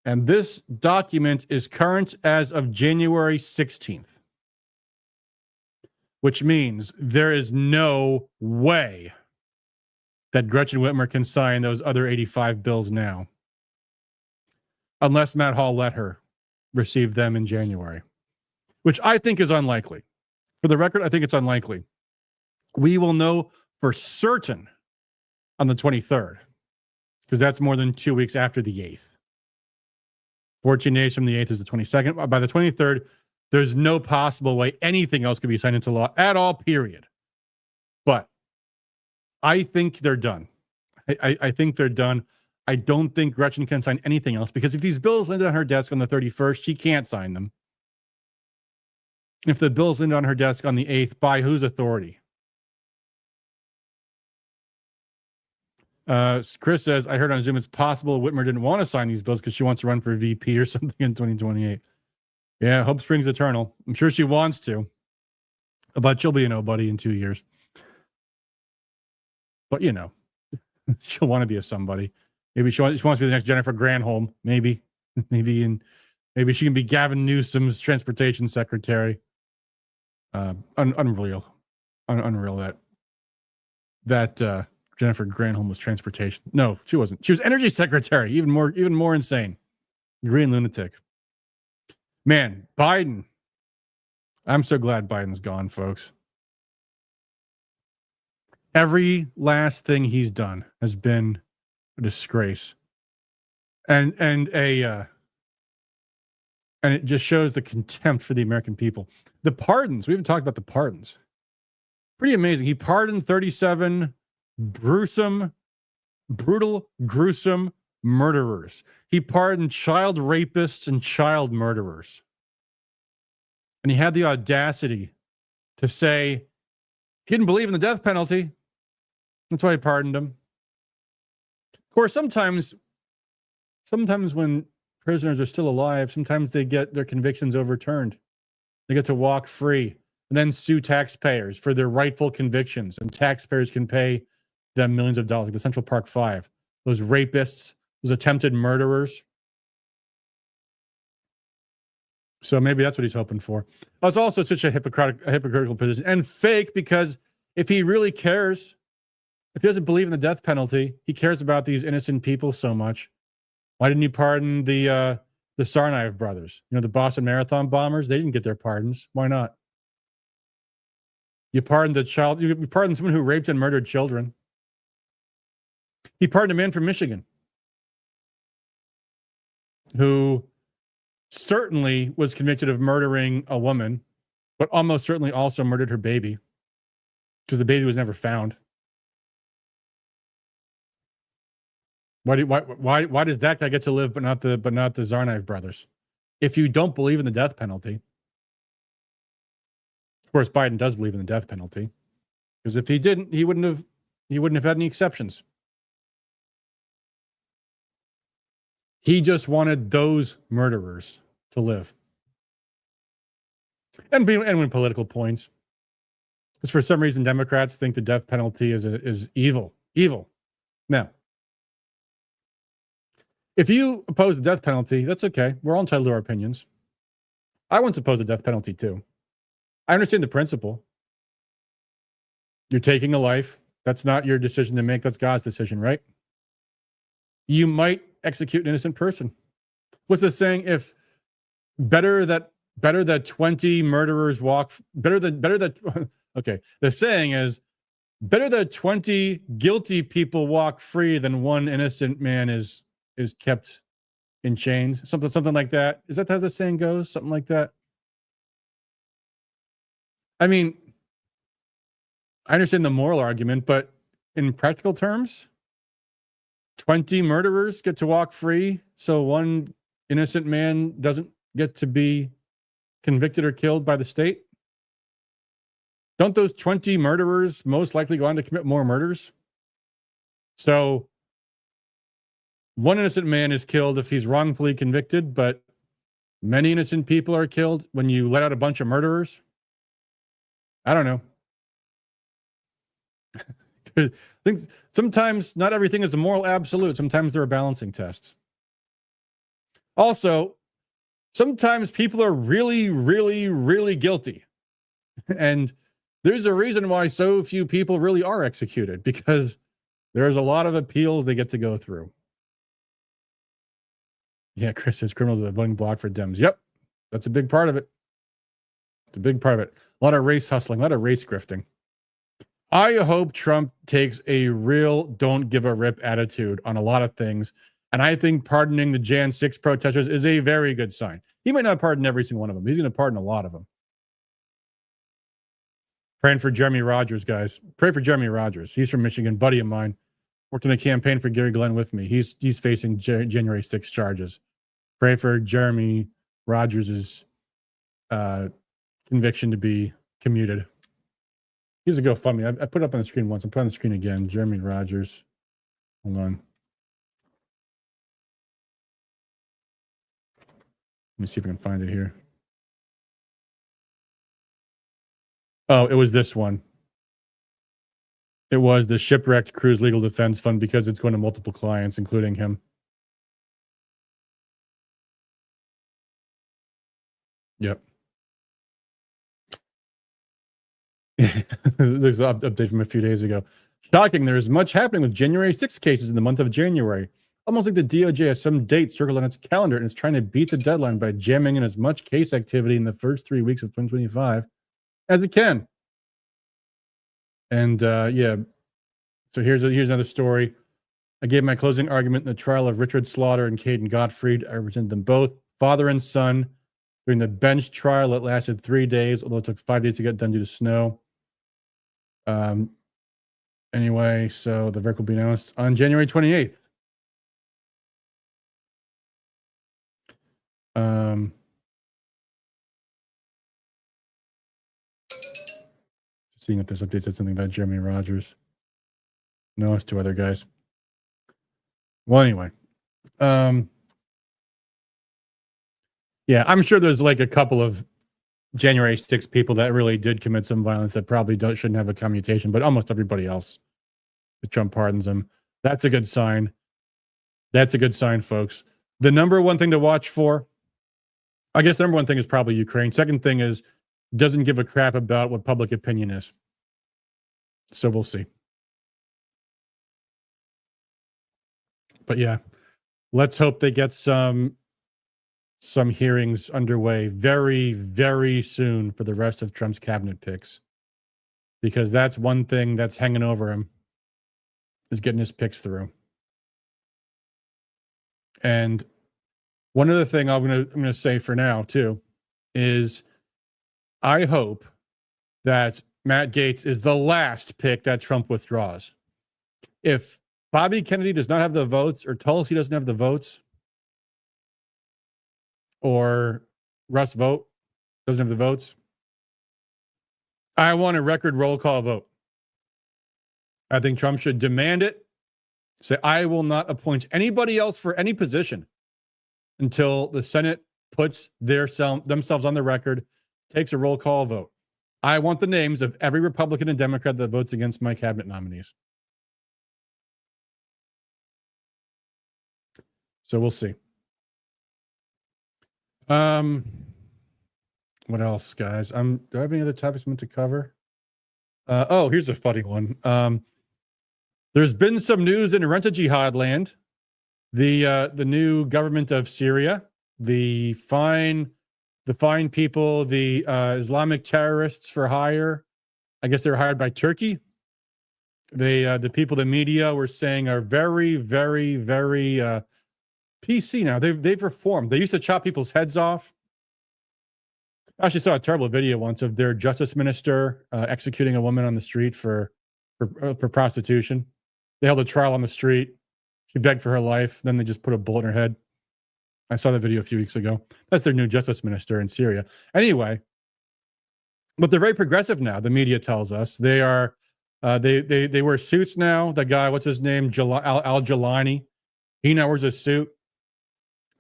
And this document is current as of January 16th. Which means there is no way that Gretchen Whitmer can sign those other 85 bills now. Unless Matt Hall let her receive them in January. Which I think is unlikely. For the record, I think it's unlikely. We will know for certain on the 23rd. Because that's more than 2 weeks after the 8th. 14 days from the 8th is the 22nd. By the 23rd, there's no possible way anything else could be signed into law at all, period. But I think they're done. I think they're done. I don't think Gretchen can sign anything else because if these bills landed on her desk on the 31st, she can't sign them. If the bills landed on her desk on the 8th, by whose authority? Chris says, I heard on Zoom it's possible Whitmer didn't want to sign these bills because she wants to run for VP or something in 2028. Yeah, hope springs eternal. I'm sure she wants to. But she'll be a nobody in 2 years. But, she'll want to be a somebody. Maybe she wants to be the next Jennifer Granholm. Maybe. Maybe she can be Gavin Newsom's transportation secretary. Unreal. Unreal that Jennifer Granholm was transportation. No, she wasn't. She was energy secretary. Even more insane. Green lunatic. Man, Biden. I'm so glad Biden's gone, folks. Every last thing he's done has been a disgrace. And it just shows the contempt for the American people. The pardons, we haven't talked about the pardons. Pretty amazing. He pardoned 37 brutal, gruesome murderers. He pardoned child rapists and child murderers. And he had the audacity to say he didn't believe in the death penalty. That's why he pardoned him. Of course, sometimes when prisoners are still alive, sometimes they get their convictions overturned. They get to walk free and then sue taxpayers for their rightful convictions. And taxpayers can pay them millions of dollars, like the Central Park Five. Those rapists, those attempted murderers. So maybe that's what he's hoping for. It's also such a hypocritical position and fake because if he really cares, if he doesn't believe in the death penalty, he cares about these innocent people so much. Why didn't he pardon the Tsarnaev brothers? The Boston Marathon bombers? They didn't get their pardons. Why not? You pardoned you pardoned someone who raped and murdered children. He pardoned a man from Michigan who certainly was convicted of murdering a woman, but almost certainly also murdered her baby because the baby was never found. Why does that guy get to live but not the Tsarnaev brothers? If you don't believe in the death penalty, of course Biden does believe in the death penalty, because if he didn't, he wouldn't have had any exceptions. He just wanted those murderers to live and win political points. Because for some reason Democrats think the death penalty is evil. Now, if you oppose the death penalty, that's okay. We're all entitled to our opinions. I once opposed the death penalty too. I understand the principle. You're taking a life. That's not your decision to make. That's God's decision, right? You might execute an innocent person. What's the saying? If better that 20 murderers walk, okay. The saying is better that 20 guilty people walk free than one innocent man is kept in chains. Something like that. Is that how the saying goes? Something like that. I mean, I understand the moral argument, but in practical terms, 20 murderers get to walk free, so one innocent man doesn't get to be convicted or killed by the state? Don't those 20 murderers most likely go on to commit more murders? So one innocent man is killed if he's wrongfully convicted, but many innocent people are killed when you let out a bunch of murderers? I don't know. Things, sometimes not everything is a moral absolute. Sometimes there are balancing tests. Also, sometimes people are really, really, really guilty. And there's a reason why so few people really are executed, because there's a lot of appeals they get to go through. Yeah, Chris says criminals are the voting block for Dems. Yep, that's a big part of it. It's a big part of it. A lot of race hustling, a lot of race grifting. I hope Trump takes a real don't give a rip attitude on a lot of things. And I think pardoning the Jan 6 protesters is a very good sign. He might not pardon every single one of them. He's going to pardon a lot of them. Praying for Jeremy Rogers, guys. Pray for Jeremy Rogers. He's from Michigan, buddy of mine. Worked in a campaign for Gary Glenn with me. He's facing January 6 charges. Pray for Jeremy Rogers' conviction to be commuted. Here's a GoFundMe. I put it up on the screen once. I'm putting on the screen again. Jeremy Rogers. Hold on. Let me see if I can find it here. Oh, it was this one. It was the Shipwrecked Cruise Legal Defense Fund, because it's going to multiple clients, including him. Yep. There's an update from a few days ago. Shocking, there is much happening with January 6 cases in the month of January. Almost like the DOJ has some date circled on its calendar and is trying to beat the deadline by jamming in as much case activity in the first 3 weeks of 2025 as it can. And yeah, so here's another story. I gave my closing argument in the trial of Richard Slaughter and Caden Gottfried. I represented them both, father and son, during the bench trial. It lasted 3 days, although it took 5 days to get done due to snow. Anyway, so the verdict will be announced on January 28th. Seeing if this update said something about Jeremy Rogers. No, it's two other guys. Well, anyway. Yeah, I'm sure there's like a couple of January 6 people that really did commit some violence that probably shouldn't have a commutation, but almost everybody else, if Trump pardons them. That's a good sign. That's a good sign, folks. The number one thing to watch for, I guess the number one thing is probably Ukraine. Second thing is, doesn't give a crap about what public opinion is. So we'll see. But yeah, let's hope they get some hearings underway very, very soon for the rest of Trump's cabinet picks. Because that's one thing that's hanging over him, is getting his picks through. And one other thing I'm gonna say for now too is I hope that Matt Gaetz is the last pick that Trump withdraws. If Bobby Kennedy does not have the votes, or Tulsi doesn't have the votes, or Russ Vogt doesn't have the votes, I want a record roll call vote. I think Trump should demand it. Say, I will not appoint anybody else for any position until the Senate puts themselves on the record, takes a roll call vote. I want the names of every Republican and Democrat that votes against my cabinet nominees. So we'll see. What else, guys? Do I have any other topics I meant to cover? Oh, here's a funny one. There's been some news in Renta Jihad land. The new government of Syria, the fine people, the Islamic terrorists for hire. I guess they were hired by Turkey. They the people, the media were saying are very, very, very PC now. They've reformed. They used to chop people's heads off. I actually saw a terrible video once of their justice minister executing a woman on the street for prostitution. They held a trial on the street. She begged for her life. Then they just put a bullet in her head. I saw that video a few weeks ago. That's their new justice minister in Syria. Anyway, but they're very progressive now. The media tells us they are. They wear suits now. The guy, what's his name, Al Jalani, he now wears a suit.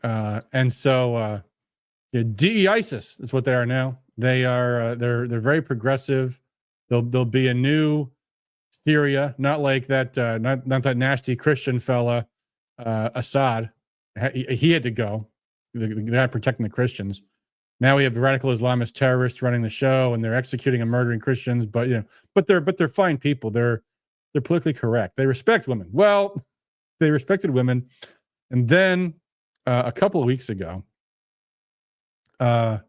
And so DE-ISIS is what they are now. They are they're very progressive. They'll be a new Syria, not like that not that nasty Christian fella Assad. He had to go. The guy protecting the Christians. Now we have radical Islamist terrorists running the show, and they're executing and murdering Christians. But but they're fine people. They're politically correct. They respect women. Well, they respected women, and then a couple of weeks ago, Annalena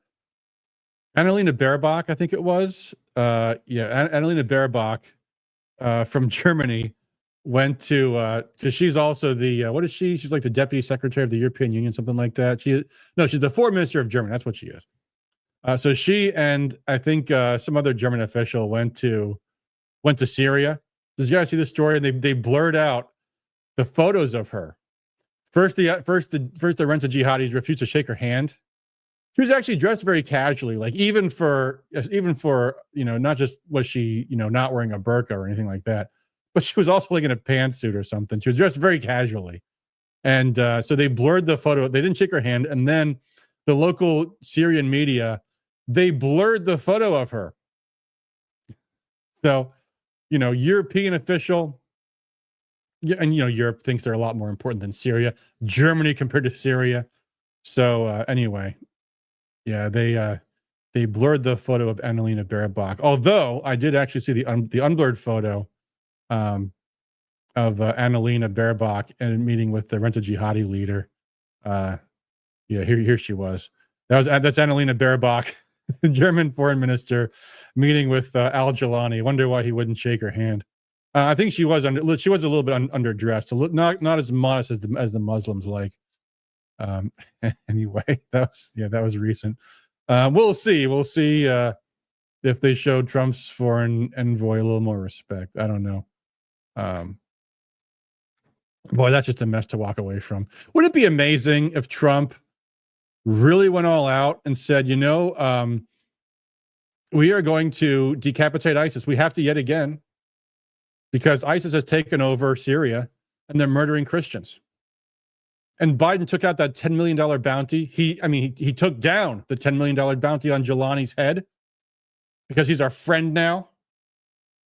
Baerbock, I think it was, Annalena Baerbock from Germany went to because she's also the what is she? She's like the deputy secretary of the European Union, something like that. She's the foreign minister of Germany. That's what she is. So she and I think some other German official went to Syria. Did you guys see the story? And they blurred out the photos of her. First the Renta jihadis refused to shake her hand. She was actually dressed very casually, like even for not just was she not wearing a burqa or anything like that, but she was also like in a pantsuit or something. She was dressed very casually. And so they blurred the photo. They didn't shake her hand. And then the local Syrian media, they blurred the photo of her. So, European official, and Europe thinks they're a lot more important than Syria. Germany compared to Syria. So anyway, yeah, they blurred the photo of Annalena Baerbock. Although I did actually see the unblurred photo of Annalena Baerbock and meeting with the Renta Jihadi leader. Here she was. That's Annalena Baerbock, the German foreign minister, meeting with Al Jalani. I wonder why he wouldn't shake her hand. I think she was a little bit underdressed, not as modest as the Muslims like. Anyway, that was recent. We'll see if they showed Trump's foreign envoy a little more respect. I don't know. Boy, that's just a mess to walk away from. Would it be amazing if Trump really went all out and said, we are going to decapitate ISIS. We have to yet again, because ISIS has taken over Syria and they're murdering Christians. And Biden took out that $10 million bounty. He took down the $10 million bounty on Jelani's head because he's our friend now.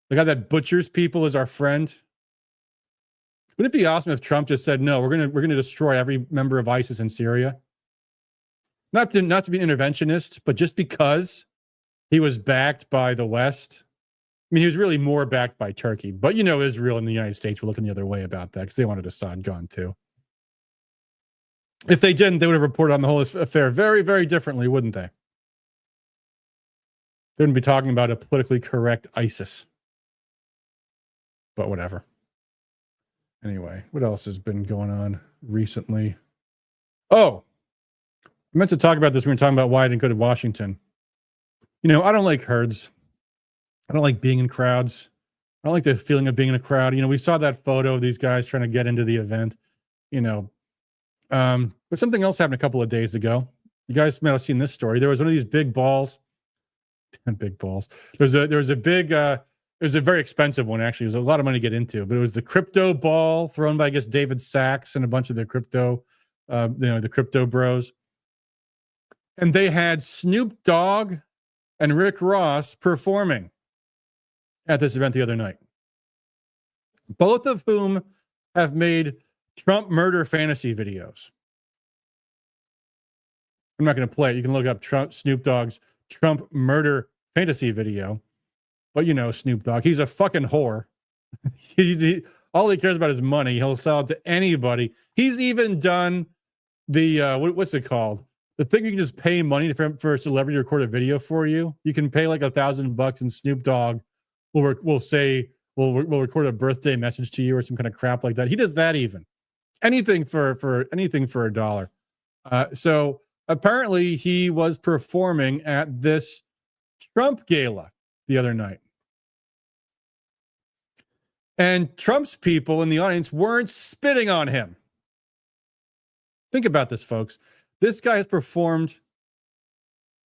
The guy that butchers people is our friend. Wouldn't it be awesome if Trump just said, no, we're gonna destroy every member of ISIS in Syria? Not to be an interventionist, but just because he was backed by the West. He was really more backed by Turkey. But Israel and the United States were looking the other way about that because they wanted Assad gone too. If they didn't, they would have reported on the whole affair very, very differently, wouldn't they? They wouldn't be talking about a politically correct ISIS. But whatever. Anyway, what else has been going on recently? Oh, I meant to talk about this when we were talking about why I didn't go to Washington. I don't like herds. I don't like being in crowds. I don't like the feeling of being in a crowd. We saw that photo of these guys trying to get into the event, but something else happened a couple of days ago. You guys might have seen this story. There was one of these big balls. Big balls. There was a big, it was a very expensive one, actually. It was a lot of money to get into, but it was the crypto ball thrown by, I guess, David Sachs and a bunch of the crypto, the crypto bros. And they had Snoop Dogg and Rick Ross performing at this event the other night, both of whom have made Trump murder fantasy videos. I'm not going to play it. You can look up Snoop Dogg's Trump murder fantasy video. But Snoop Dogg, he's a fucking whore. All he cares about is money. He'll sell it to anybody. He's even done the what's it called? The thing you can just pay money for a celebrity to record a video for you. You can pay like $1,000 and Snoop Dogg will say we'll record a birthday message to you or some kind of crap like that. He does that even. Anything for anything for $1. So apparently he was performing at this Trump gala the other night. And Trump's people in the audience weren't spitting on him. Think about this, folks. This guy has performed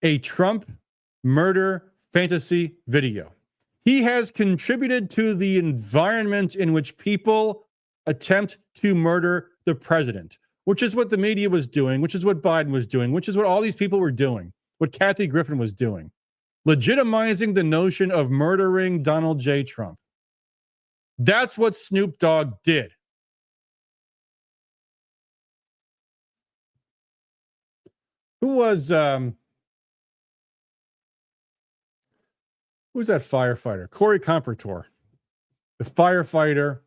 a Trump murder fantasy video. He has contributed to the environment in which people attempt to murder the president, which is what the media was doing, which is what Biden was doing, which is what all these people were doing, what Kathy Griffin was doing, legitimizing the notion of murdering Donald J. Trump. That's what Snoop Dogg did. Who was that firefighter? Corey Compertor, the firefighter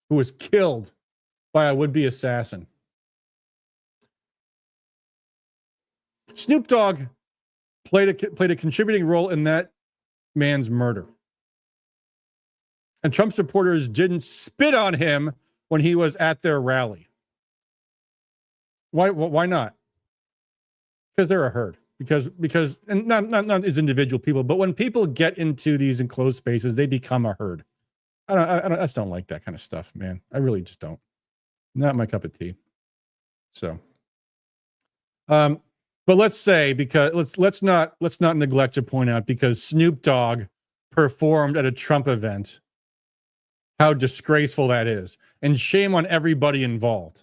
who was killed by a would-be assassin. Snoop Dogg played a contributing role in that man's murder. And Trump supporters didn't spit on him when he was at their rally. Why not? Because they're a herd. Because and not as individual people, but when people get into these enclosed spaces, they become a herd. I just don't like that kind of stuff, man. I really just don't. Not my cup of tea. So, but let's say, because let's not neglect to point out, because Snoop Dogg performed at a Trump event, how disgraceful that is. And shame on everybody involved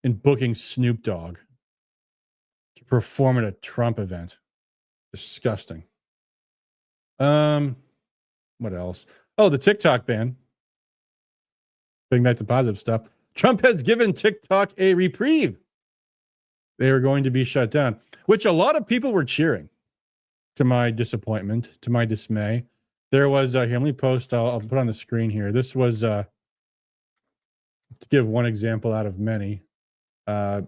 in booking Snoop Dogg to perform at a Trump event. Disgusting. What else? Oh, the TikTok ban. Bring back to positive stuff. Trump has given TikTok a reprieve. They are going to be shut down, which a lot of people were cheering, to my disappointment, to my dismay. There was, here, let me post, I'll put on the screen here. This was, to give one example out of many, Ben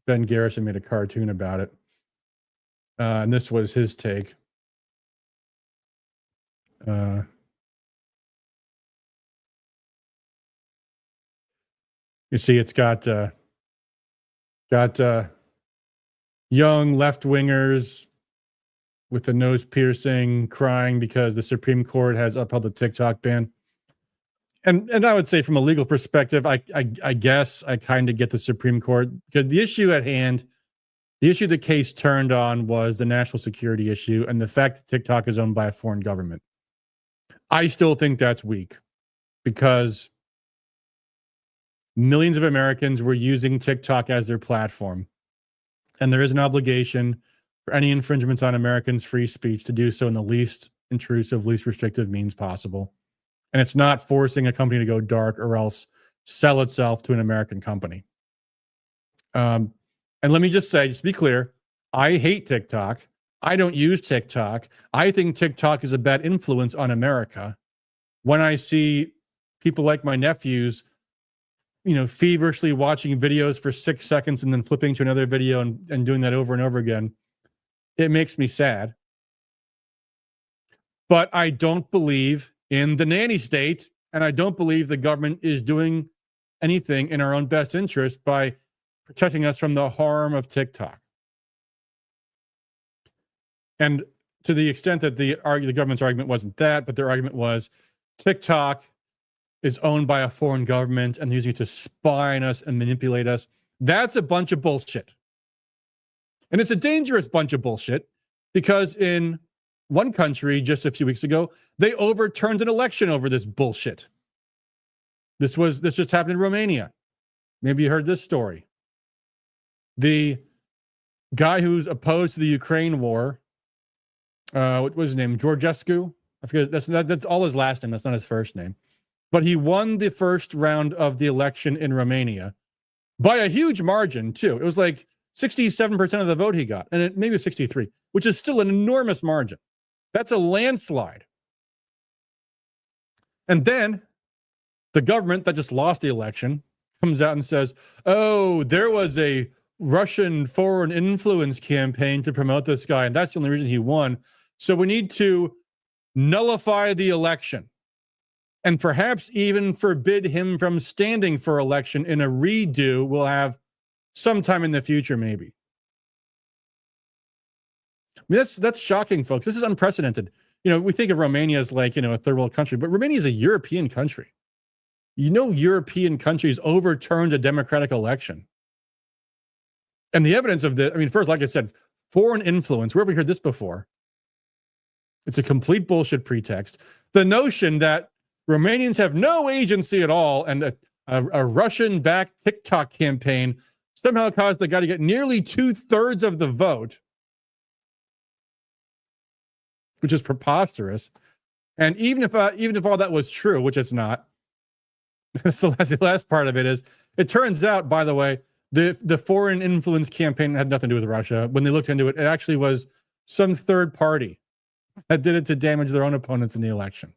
Garrison made a cartoon about it. And this was his take. You see, it's got young left-wingers with the nose piercing, crying because the Supreme Court has upheld the TikTok ban. And I would say, from a legal perspective, I guess I kind of get the Supreme Court, because the issue at hand, the issue the case turned on was the national security issue and the fact that TikTok is owned by a foreign government. I still think that's weak, because millions of Americans were using TikTok as their platform, and there is an obligation for any infringements on Americans' free speech to do so in the least intrusive, least restrictive means possible. And it's not forcing a company to go dark or else sell itself to an American company. And let me just say, just to be clear, I hate TikTok. I don't use TikTok. I think TikTok is a bad influence on America. When I see people like my nephews, feverishly watching videos for 6 seconds and then flipping to another video and doing that over and over again, it makes me sad. But I don't believe in the nanny state, and I don't believe the government is doing anything in our own best interest by protecting us from the harm of TikTok. And to the extent that the government's argument wasn't that, but their argument was TikTok is owned by a foreign government and they're using it to spy on us and manipulate us. That's a bunch of bullshit. And it's a dangerous bunch of bullshit, because in one country just a few weeks ago, they overturned an election over this bullshit. This just happened in Romania. Maybe you heard this story. The guy who's opposed to the Ukraine war, what was his name? Georgescu? I forget. That's all his last name. That's not his first name. But he won the first round of the election in Romania by a huge margin, too. It was like 67% of the vote he got, and maybe 63, which is still an enormous margin. That's a landslide. And then the government that just lost the election comes out and says, oh, there was a Russian foreign influence campaign to promote this guy, and that's the only reason he won. So we need to nullify the election and perhaps even forbid him from standing for election in a redo we'll have sometime in the future, maybe. I mean, that's shocking, folks. This is unprecedented. We think of Romania as like, a third world country, but Romania is a European country. European countries overturned a democratic election. And the evidence of this, first, like I said, foreign influence. Where have we heard this before? It's a complete bullshit pretext. The notion that Romanians have no agency at all and a Russian-backed TikTok campaign somehow caused the guy to get nearly 2/3 of the vote, which is preposterous. And even if all that was true, which it's not, the last part of it is, it turns out, by the way, the foreign influence campaign had nothing to do with Russia. When they looked into it, it actually was some third party that did it to damage their own opponents in the election.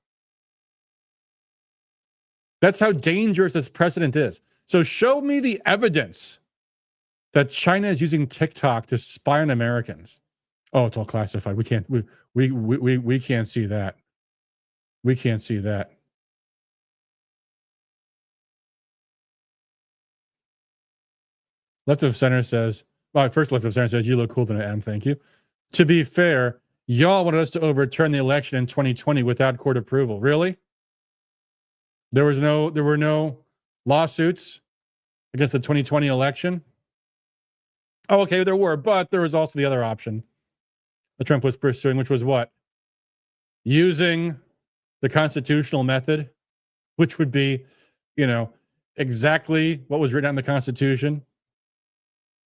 That's how dangerous this precedent is. So show me the evidence that China is using TikTok to spy on Americans. Oh, it's all classified. We can't see that. We can't see that. Left of center says, first left of center says, you look cooler than I am, thank you. To be fair, y'all wanted us to overturn the election in 2020 without court approval. Really? There were no lawsuits against the 2020 election? Oh, okay, there were, but there was also the other option that Trump was pursuing, which was what? Using the constitutional method, which would be, exactly what was written out in the Constitution.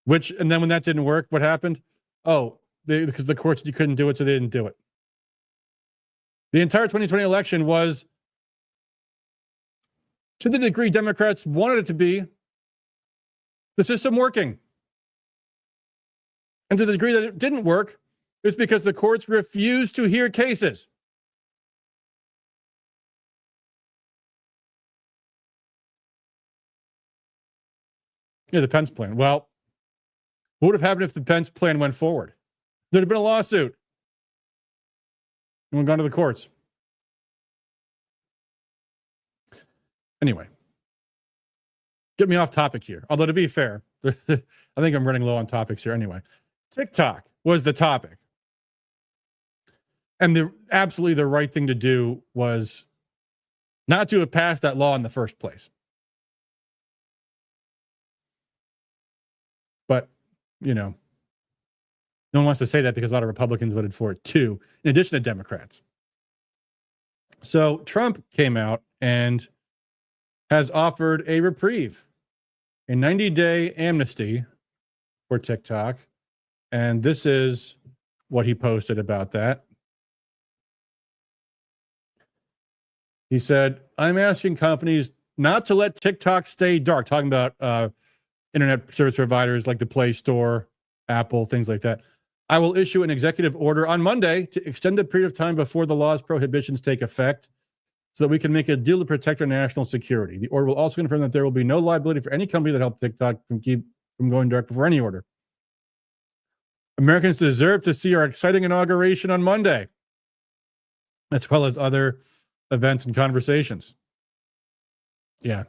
And then when that didn't work, what happened? Oh, because the courts, you couldn't do it, so they didn't do it. The entire 2020 election was, to the degree Democrats wanted it to be, the system working. And to the degree that it didn't work, it's because the courts refused to hear cases. Yeah, the Pence plan. Well, what would have happened if the Pence plan went forward? There'd have been a lawsuit. It would have gone to the courts. Anyway, get me off topic here. Although, to be fair, I think I'm running low on topics here anyway. TikTok was the topic. And absolutely the right thing to do was not to have passed that law in the first place. But, no one wants to say that because a lot of Republicans voted for it too, in addition to Democrats. So Trump came out and has offered a reprieve, a 90-day amnesty for TikTok. And this is what he posted about that. He said, I'm asking companies not to let TikTok stay dark, talking about internet service providers like the Play Store, Apple, things like that. I will issue an executive order on Monday to extend the period of time before the law's prohibitions take effect so that we can make a deal to protect our national security. The order will also confirm that there will be no liability for any company that helped TikTok from going dark before any order. Americans deserve to see our exciting inauguration on Monday, as well as other events and conversations. Yeah.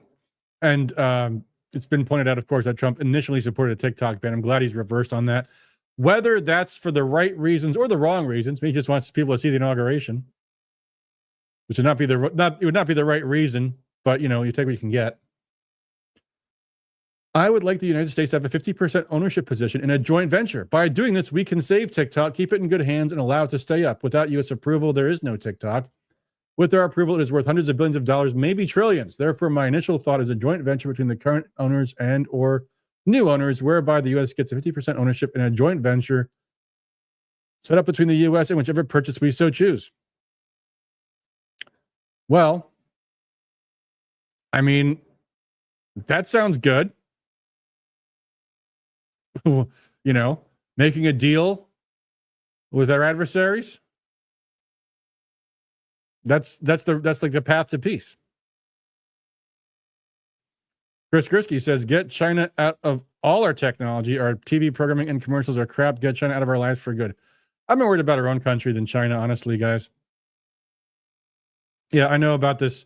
And it's been pointed out, of course, that Trump initially supported a TikTok ban. I'm glad he's reversed on that. Whether that's for the right reasons or the wrong reasons, maybe he just wants people to see the inauguration, which would not be the right reason, but you take what you can get. I would like the United States to have a 50% ownership position in a joint venture. By doing this, we can save TikTok, keep it in good hands, and allow it to stay up. Without U.S. approval, there is no TikTok. With our approval, it is worth hundreds of billions of dollars, maybe trillions. Therefore, my initial thought is a joint venture between the current owners and or new owners, whereby the U.S. gets a 50% ownership in a joint venture set up between the U.S. and whichever purchase we so choose. Well, that sounds good. Making a deal with our adversaries. That's like the path to peace. Chris Grisky says, get China out of all our technology. Our TV programming and commercials are crap. Get China out of our lives for good. I'm more worried about our own country than China, honestly, guys. Yeah, I know about this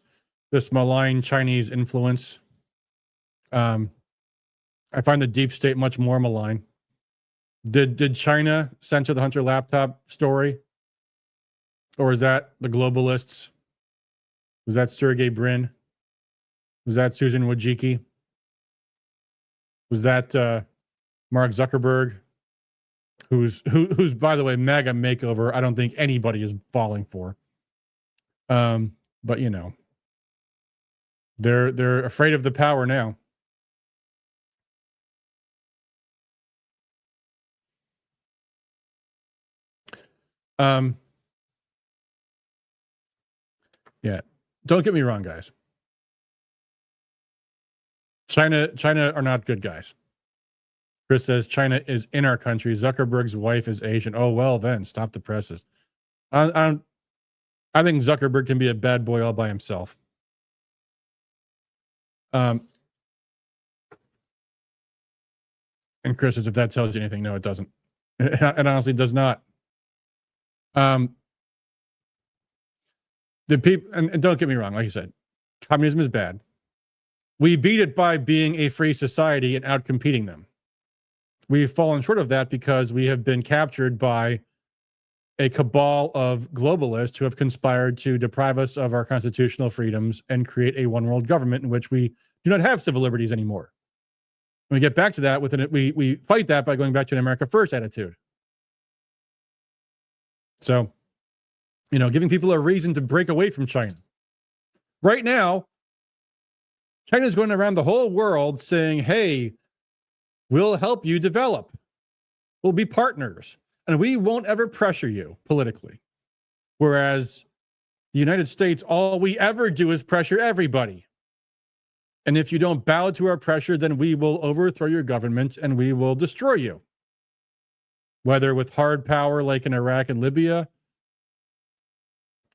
malign Chinese influence. I find the deep state much more malign. Did China censor the Hunter laptop story? Or is that the globalists? Was that Sergey Brin? Was that Susan Wojcicki? Was that Mark Zuckerberg? Who's by the way, mega makeover? I don't think anybody is falling for. But you know, they're afraid of the power now. Yeah, don't get me wrong, guys. China are not good guys. Chris says China is in our country. Zuckerberg's wife is Asian. Oh, well then, stop the presses. I think Zuckerberg can be a bad boy all by himself. And Chris says, if that tells you anything, no, it doesn't. It honestly does not. The people, and don't get me wrong, like you said, communism is bad. We beat it by being a free society and outcompeting them. We've fallen short of that because we have been captured by a cabal of globalists who have conspired to deprive us of our constitutional freedoms and create a one world government in which we do not have civil liberties anymore. And we get back to that we fight that by going back to an America First attitude. So, you know, giving people a reason to break away from China. Right now, China is going around the whole world saying, hey, we'll help you develop. We'll be partners. And we won't ever pressure you politically. Whereas the United States, all we ever do is pressure everybody. And if you don't bow to our pressure, then we will overthrow your government and we will destroy you. Whether with hard power like in Iraq and Libya,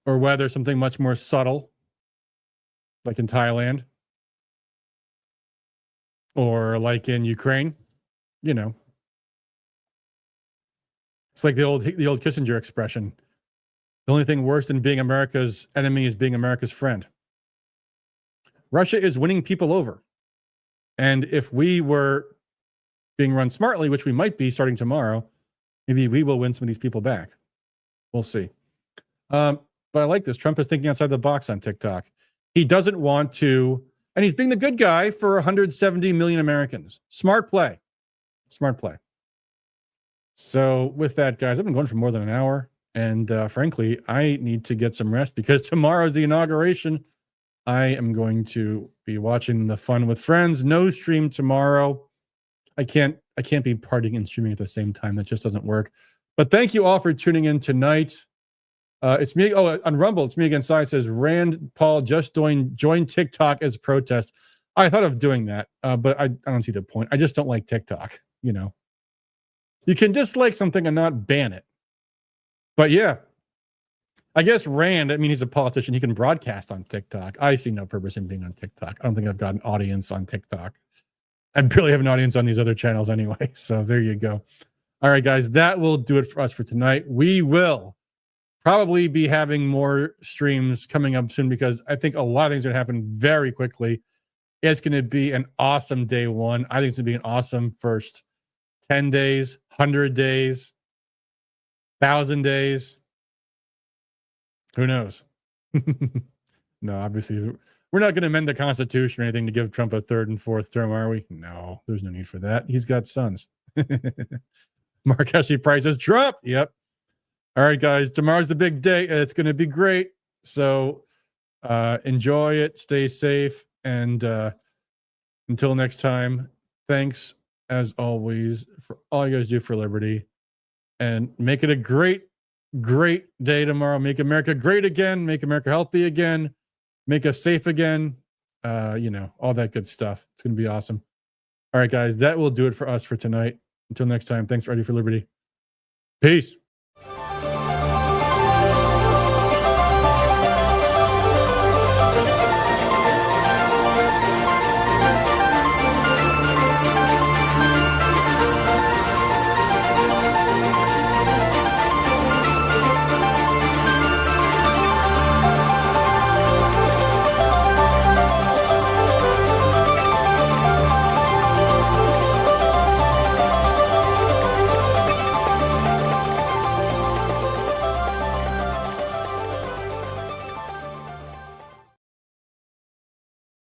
or whether something much more subtle like in Thailand, or like in Ukraine, you know. It's like the old Kissinger expression. The only thing worse than being America's enemy is being America's friend. Russia is winning people over. And if we were being run smartly, which we might be starting tomorrow, maybe we will win some of these people back. We'll see. But I like this. Trump is thinking outside the box on TikTok. He doesn't want to, and he's being the good guy for 170 million Americans. Smart play. Smart play. So with that, guys, I've been going for more than an hour. And frankly, I need to get some rest because tomorrow is the inauguration. I am going to be watching the Fun with Friends. No stream tomorrow. I can't be partying and streaming at the same time. That just doesn't work. But thank you all for tuning in tonight. It's me. Oh, on Rumble, it's me again. Side says Rand Paul just join TikTok as a protest. I thought of doing that, but I don't see the point. I just don't like TikTok. You know, you can dislike something and not ban it. But yeah, I guess Rand. I mean, he's a politician. He can broadcast on TikTok. I see no purpose in being on TikTok. I don't think I've got an audience on TikTok. I barely have an audience on these other channels anyway. So there you go. All right, guys, that will do it for us for tonight. We will probably be having more streams coming up soon because I think a lot of things are going to happen very quickly. It's going to be an awesome day one. I think it's going to be an awesome first 10 days, 100 days, 1,000 days. Who knows? No, obviously, we're not going to amend the Constitution or anything to give Trump a third and fourth term, are we? No, there's no need for that. He's got sons. Mark Ashley Price says, Trump. Yep. All right, guys, tomorrow's the big day. It's going to be great. So enjoy it. Stay safe. And until next time, thanks, as always, for all you guys do for liberty. And make it a great, great day tomorrow. Make America great again. Make America healthy again. Make us safe again. You know, all that good stuff. It's going to be awesome. All right, guys, that will do it for us for tonight. Until next time, thanks for Ready for Liberty. Peace.